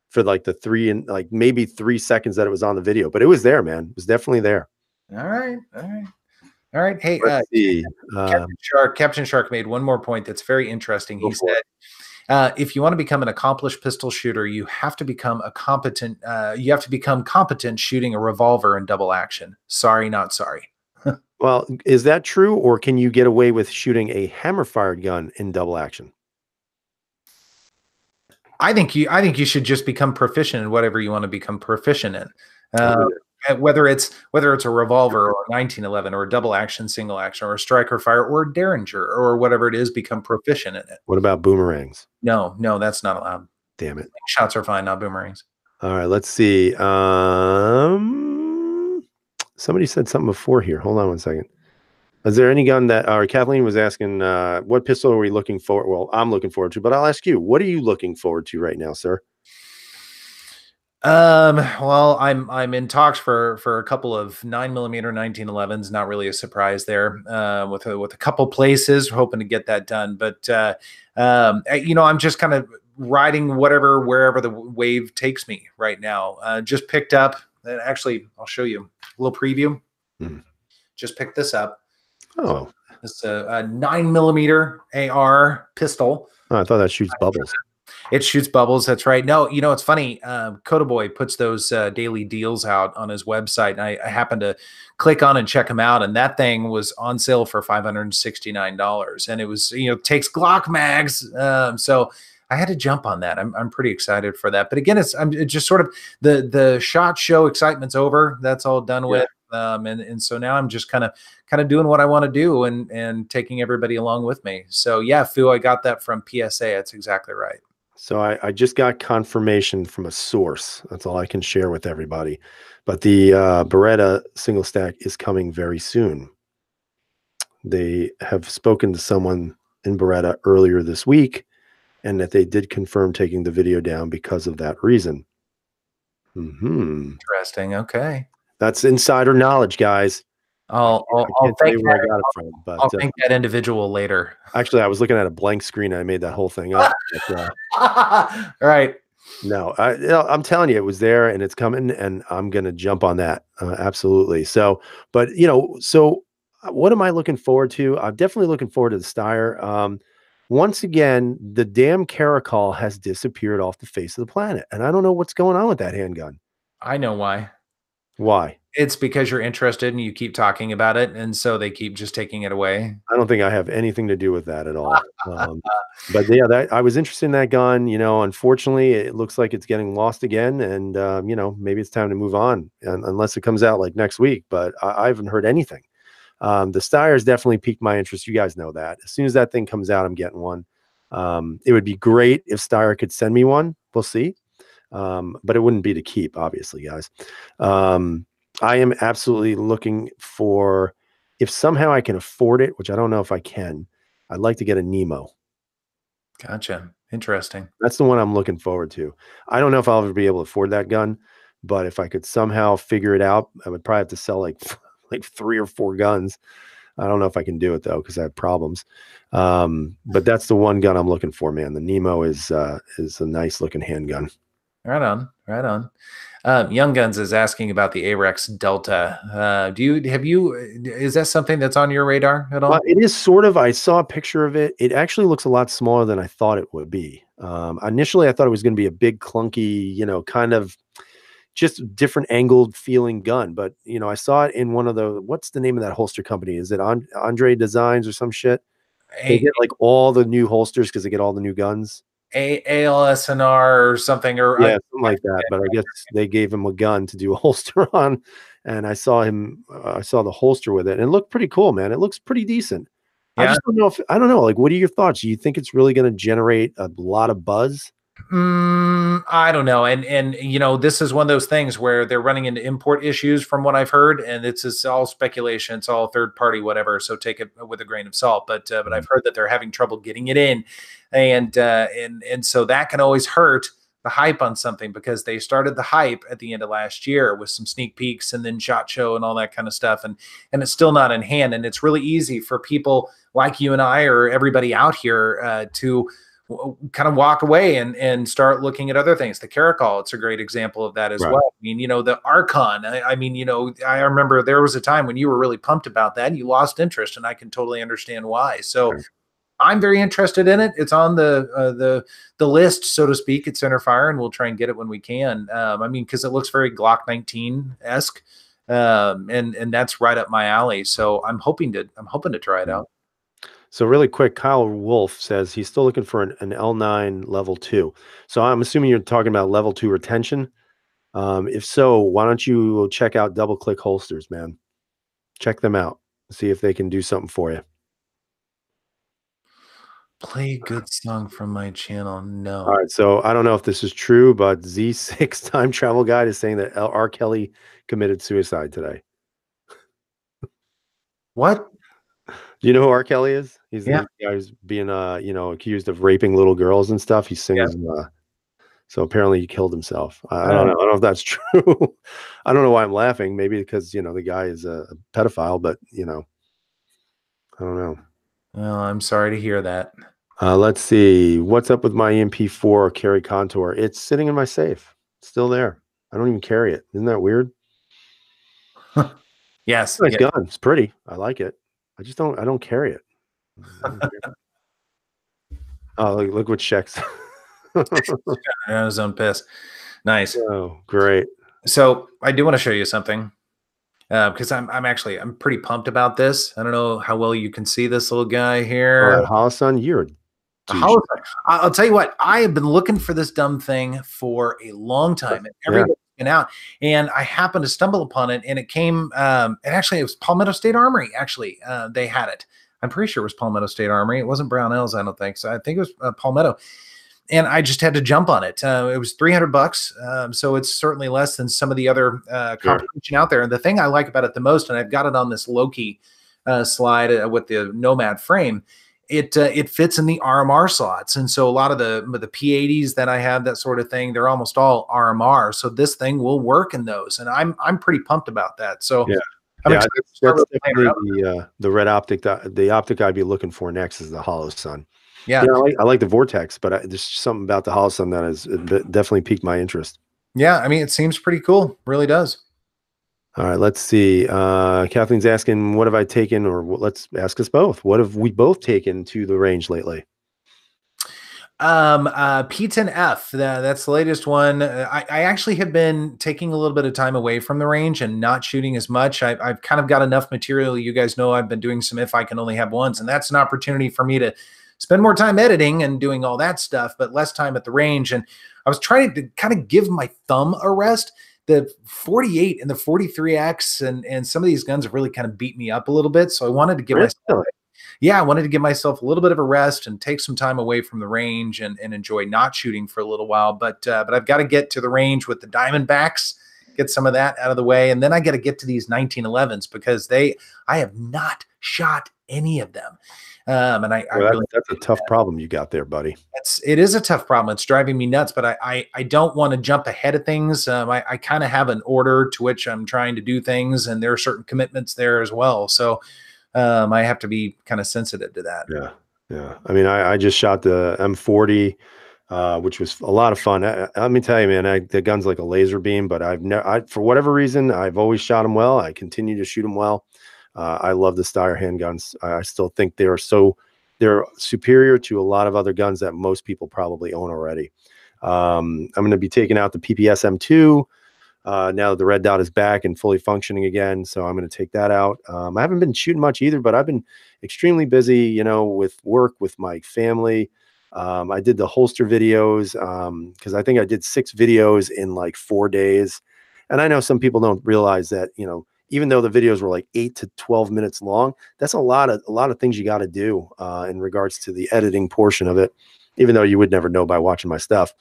for like the maybe 3 seconds that it was on the video, but it was there, man. It was definitely there. All All right. Hey, Let's see. Captain Shark made one more point that's very interesting. He said, if you want to become an accomplished pistol shooter, you have to become a competent. You have to become competent shooting a revolver in double action. Sorry, not sorry. Well, is that true, or can you get away with shooting a hammer-fired gun in double action? I think you should just become proficient in whatever you want to become proficient in. Whether it's a revolver or a 1911 or a double action, single action, or a striker fire or a derringer or whatever it is, become proficient in it. What about boomerangs? No, that's not allowed. Damn it. Shots are fine, not boomerangs. All right, let's see. Somebody said something before here. Hold on one second. Is there any gun that, or Kathleen was asking, what pistol are we looking for? Well, I'm looking forward to, but I'll ask you, what are you looking forward to right now, sir? Well, I'm in talks for a couple of 9mm 1911s. Not really a surprise there. With a couple places, hoping to get that done. But I'm just kind of riding wherever the wave takes me right now. Just picked up. Actually, I'll show you a little preview. Just picked this up. Oh, it's a 9mm AR pistol. Oh, I thought that shoots bubbles. It shoots bubbles. That's right. No, it's funny. Coda Boy puts those daily deals out on his website. And I happened to click on and check them out. And that thing was on sale for $569. And it was, takes Glock mags. So I had to jump on that. I'm pretty excited for that. But again, it's just sort of the SHOT Show excitement's over. That's all done with. And so now I'm just kind of doing what I want to do and taking everybody along with me. So yeah, Fu, I got that from PSA. That's exactly right. So I just got confirmation from a source. That's all I can share with everybody. But the Beretta single stack is coming very soon. They have spoken to someone in Beretta earlier this week, and that they did confirm taking the video down because of that reason. Interesting. Okay. That's insider knowledge, guys. I'll thank where I got it from, but I'll thank that individual later. Actually, I was looking at a blank screen. And I made that whole thing up. Right. No, I'm telling you, it was there and it's coming, and I'm going to jump on that. Absolutely. So, but so what am I looking forward to? I'm definitely looking forward to the Steyr. Once again, the damn Caracol has disappeared off the face of the planet, and I don't know what's going on with that handgun. I know why. Why? It's because you're interested and you keep talking about it, and so they keep just taking it away. I don't think I have anything to do with that at all. But yeah, I was interested in that gun. Unfortunately, it looks like it's getting lost again, and maybe it's time to move on, unless it comes out like next week. But I haven't heard anything. The Steyr definitely piqued my interest. You guys know that. As soon as that thing comes out, I'm getting one. It would be great if Steyr could send me one. We'll see. But it wouldn't be to keep, obviously, guys. I am absolutely looking for, if somehow I can afford it, which I don't know if I can, I'd like to get a Nemo. Gotcha. Interesting. That's the one I'm looking forward to. I don't know if I'll ever be able to afford that gun, but if I could somehow figure it out, I would probably have to sell like 3 or 4 guns. I don't know if I can do it though, because I have problems. But that's the one gun I'm looking for, man. The Nemo is a nice looking handgun. Right on, right on. Young Guns is asking about the Arex Delta. Is that something that's on your radar at all? It is sort of. I saw a picture of it. It actually looks a lot smaller than I thought it would be. Initially, I thought it was going to be a big, clunky, kind of just different angled feeling gun. But, I saw it in one of the, what's the name of that holster company? Is it Andre Designs or some shit? They get like all the new holsters because they get all the new guns. ALSNR or something, or yeah, something like that. But I guess they gave him a gun to do a holster on, and I saw the holster with it, and it looked pretty cool, man. It looks pretty decent. Yeah. I don't know. Like, what are your thoughts? Do you think it's really going to generate a lot of buzz? I don't know. And this is one of those things where they're running into import issues from what I've heard, and it's all speculation. It's all third party, whatever. So take it with a grain of salt. But I've heard that they're having trouble getting it in, and so that can always hurt the hype on something, because they started the hype at the end of last year with some sneak peeks and then SHOT Show and all that kind of stuff. And it's still not in hand. And it's really easy for people like you and I or everybody out here to kind of walk away and start looking at other things. The Caracol, it's a great example of that as Right. well. I mean, the Archon, I mean, I remember there was a time when you were really pumped about that and you lost interest, and I can totally understand why. So Right. I'm very interested in it. It's on the list, so to speak, at Centerfire, and we'll try and get it when we can. I mean, because it looks very Glock 19-esque, and that's right up my alley. So I'm hoping to try it out. So really quick, Kyle Wolf says he's still looking for an L9 level 2. So I'm assuming you're talking about level 2 retention. If so, why don't you check out Double Click Holsters, man? Check them out. See if they can do something for you. Play a good song from my channel. No. All right. So I don't know if this is true, but Z6 Time Travel Guide is saying that R. Kelly committed suicide today. What? Do you know who R. Kelly is? He's Yeah. the guy who's being accused of raping little girls and stuff. He sings so apparently he killed himself. I don't know. I don't know if that's true. I don't know why I'm laughing. Maybe because the guy is a pedophile, but I don't know. Well, I'm sorry to hear that. Let's see. What's up with my MP4 carry contour? It's sitting in my safe. It's still there. I don't even carry it. Isn't that weird? Yes. Nice gun. It's pretty. I like it. I don't carry it. Oh, look what checks. I was on piss. Nice. Oh, great. So I do want to show you something because I'm pretty pumped about this. I don't know how well you can see this little guy here. Holosun, you're I'll tell you what, I have been looking for this dumb thing for a long time, and everybody's been out, and I happened to stumble upon it, and it came, and actually it was Palmetto State Armory. Actually, they had it. I'm pretty sure it was Palmetto State Armory. It wasn't Brownells, I don't think. So I think it was Palmetto. And I just had to jump on it. It was $300. So it's certainly less than some of the other competition out there. And the thing I like about it the most, and I've got it on this Loki slide with the Nomad frame, it fits in the RMR slots. And so a lot of the P80s that I have, that sort of thing, they're almost all RMR. So this thing will work in those. And I'm pretty pumped about that. So that's definitely the red optic. The optic I'd be looking for next is the Holosun. Yeah, I like the Vortex, but there's something about the Holosun that has definitely piqued my interest. Yeah, I mean, it seems pretty cool. Really does. All right, let's see. Kathleen's asking, what have I taken, or let's ask us both. What have we both taken to the range lately? P10F, that's the latest one. I actually have been taking a little bit of time away from the range and not shooting as much. I've kind of got enough material. You guys know I've been doing some If I Can Only Have Ones, and that's an opportunity for me to spend more time editing and doing all that stuff, but less time at the range. And I was trying to kind of give my thumb a rest. The 48 and the 43X and some of these guns have really kind of beat me up a little bit. So I wanted to give I wanted to give myself a little bit of a rest and take some time away from the range and enjoy not shooting for a little while. But I've got to get to the range with the Diamondbacks, get some of that out of the way. And then I got to get to these 1911s because I have not shot any of them. And that's a tough problem you got there, buddy. It is a tough problem. It's driving me nuts, but I don't want to jump ahead of things. I kind of have an order to which I'm trying to do things, and there are certain commitments there as well. So I have to be kind of sensitive to that. Yeah. I mean, I just shot the M40, which was a lot of fun. Let me tell you, man, the gun's like a laser beam, but for whatever reason, I've always shot them well. I continue to shoot them well. I love the Steyr handguns. I still think they're superior to a lot of other guns that most people probably own already. I'm going to be taking out the PPS M2 now that the red dot is back and fully functioning again. So I'm going to take that out. I haven't been shooting much either, but I've been extremely busy, with work, with my family. I did the holster videos because I think I did 6 videos in like 4 days. And I know some people don't realize that, even though the videos were like 8 to 12 minutes long, that's a lot of things you got to do in regards to the editing portion of it, even though you would never know by watching my stuff.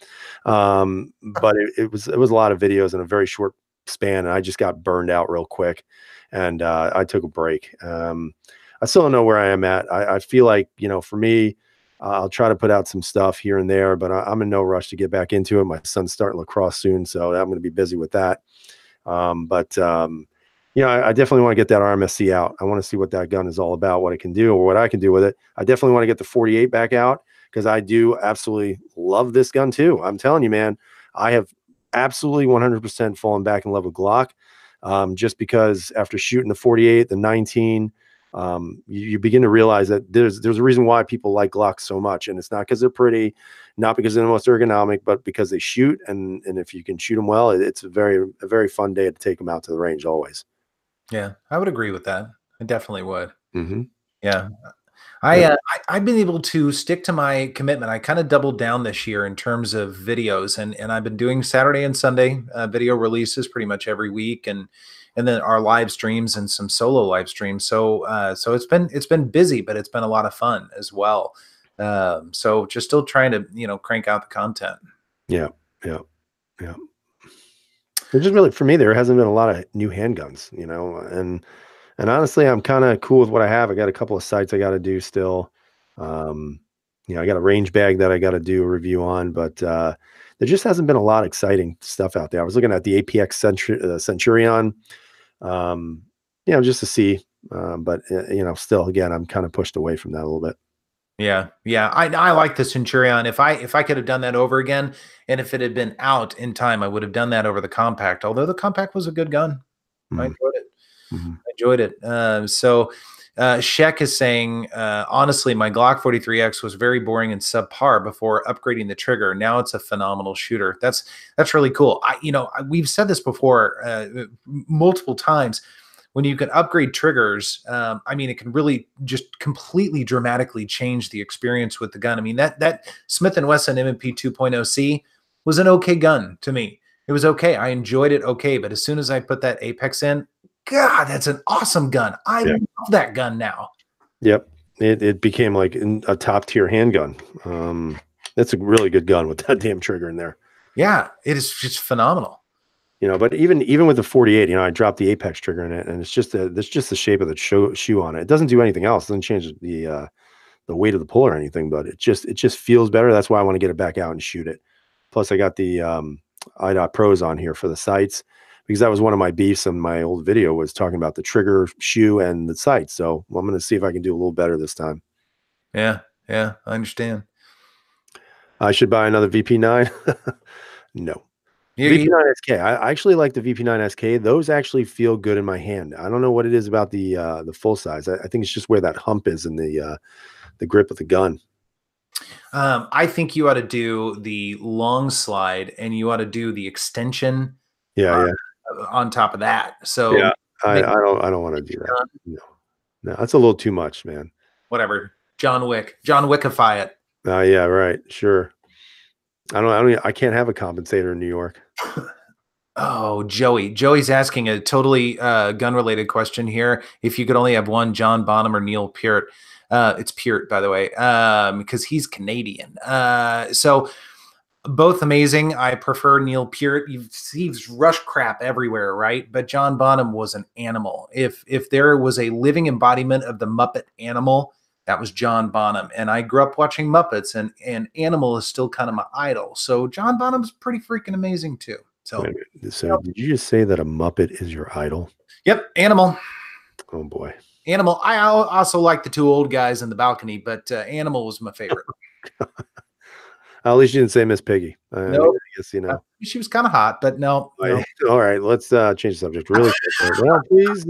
But it was a lot of videos in a very short span, and I just got burned out real quick, and I took a break. I still don't know where I am at. I feel like, for me, I'll try to put out some stuff here and there, but I'm in no rush to get back into it. My son's starting lacrosse soon, so I'm going to be busy with that. I definitely want to get that RMSC out. I want to see what that gun is all about, what it can do, or what I can do with it. I definitely want to get the 48 back out because I do absolutely love this gun too. I'm telling you, man, I have absolutely 100% fallen back in love with Glock, just because after shooting the 48, the 19, you begin to realize that there's a reason why people like Glocks so much, and it's not because they're pretty, not because they're the most ergonomic, but because they shoot, and if you can shoot them well, it's a very fun day to take them out to the range always. Yeah, I would agree with that. I definitely would. Mm-hmm. Yeah. Yep. I've been able to stick to my commitment. I kind of doubled down this year in terms of videos, and I've been doing Saturday and Sunday video releases pretty much every week, and then our live streams and some solo live streams. So it's been busy, but it's been a lot of fun as well. So just still trying to crank out the content. Yeah. Yeah. Yeah. There's just really, for me, there hasn't been a lot of new handguns, and honestly, I'm kind of cool with what I have. I got a couple of sites I got to do still. I got a range bag that I got to do a review on, but there just hasn't been a lot of exciting stuff out there. I was looking at the APX Centurion, just to see, but still, again, I'm kind of pushed away from that a little bit. Yeah, yeah. I like the Centurion. If I could have done that over again, and if it had been out in time, I would have done that over the compact. Although the compact was a good gun, I enjoyed it. Mm-hmm. I enjoyed it. Sheck is saying, honestly, my Glock 43X was very boring and subpar before upgrading the trigger. Now it's a phenomenal shooter. That's really cool. We've said this before multiple times. When you can upgrade triggers, it can really just completely dramatically change the experience with the gun. I mean, that Smith & Wesson M&P 2.0C was an okay gun to me. It was okay. I enjoyed it okay. But as soon as I put that Apex in, God, that's an awesome gun. I love that gun now. Yep. It became like a top tier handgun. That's a really good gun with that damn trigger in there. Yeah, it is just phenomenal. But even with the 48, I dropped the Apex trigger in it, and it's just the shape of the shoe on it. It doesn't do anything else. It doesn't change the weight of the pull or anything, but it just feels better. That's why I want to get it back out and shoot it. Plus, I got the IDOT Pros on here for the sights, because that was one of my beefs in my old video, was talking about the trigger, shoe, and the sights. So I'm going to see if I can do a little better this time. Yeah, I understand. I should buy another VP9. No. VP9 SK. I actually like the VP9 SK. Those actually feel good in my hand. I don't know what it is about the full size. I think it's just where that hump is in the grip of the gun. I think you ought to do the long slide, and you ought to do the extension. Yeah. On top of that. So yeah, I don't want to do that. No, that's a little too much, man. Whatever. John Wickify it. Yeah, right. Sure. I can't have a compensator in New York. Oh, Joey's asking a totally gun-related question here. If you could only have one, John Bonham or Neil Peart. It's Peart, by the way, because he's Canadian. So both amazing. I prefer Neil Peart. He's rush crap everywhere, right? But John Bonham was an animal. If there was a living embodiment of the Muppet animal, that was John Bonham. And I grew up watching Muppets, and Animal is still kind of my idol. So John Bonham's pretty freaking amazing too. So did you just say that a Muppet is your idol? Yep, Animal. Oh boy. Animal. I also like the two old guys in the balcony, but Animal was my favorite. At least you didn't say Miss Piggy. No, I guess she was kind of hot, but no. All right, let's change the subject really quick. Well, please.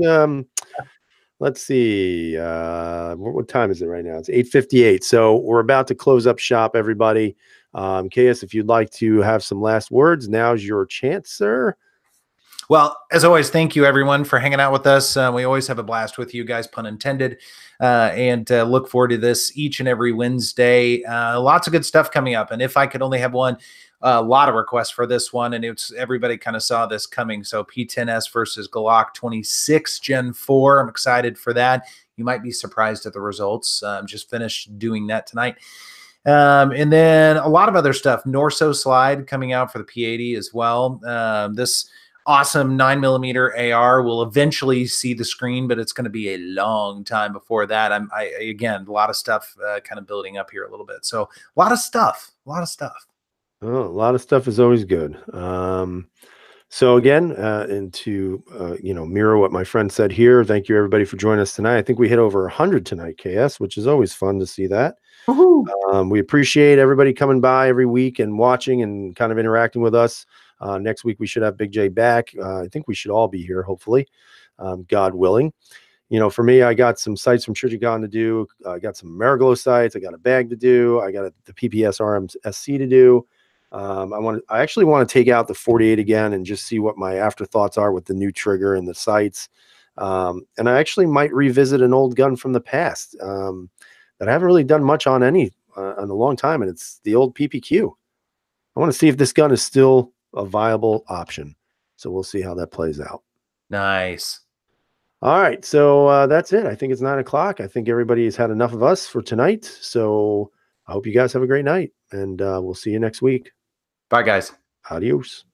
Let's see. What time is it right now? It's 8:58. So we're about to close up shop, everybody. KS, if you'd like to have some last words, now's your chance, sir. Well, as always, thank you everyone for hanging out with us. We always have a blast with you guys, pun intended, and look forward to this each and every Wednesday. Lots of good stuff coming up. And if I could only have one, a lot of requests for this one, and everybody kind of saw this coming. So P10S versus Glock 26 Gen 4. I'm excited for that. You might be surprised at the results. Just finished doing that tonight. And then a lot of other stuff. Norso Slide coming out for the P80 as well. This awesome 9mm AR will eventually see the screen, but it's going to be a long time before that. Again, a lot of stuff kind of building up here a little bit. So a lot of stuff. Oh, a lot of stuff is always good. So again, and to mirror what my friend said here, thank you everybody for joining us tonight. I think we hit over 100 tonight, KS, which is always fun to see that. We appreciate everybody coming by every week and watching and kind of interacting with us. Next week we should have Big J back. I think we should all be here, hopefully, God willing. For me, I got some sites from Chichigan to do. I got some Mariglow sites. I got a bag to do. I got the PPS Arms SC to do. I actually want to take out the 48 again and just see what my afterthoughts are with the new trigger and the sights. And I actually might revisit an old gun from the past that I haven't really done much on in a long time, and it's the old PPQ. I want to see if this gun is still a viable option. So we'll see how that plays out. Nice. All right, so that's it. I think it's 9 o'clock. I think everybody's had enough of us for tonight. So I hope you guys have a great night, and we'll see you next week. Bye, guys. Adios.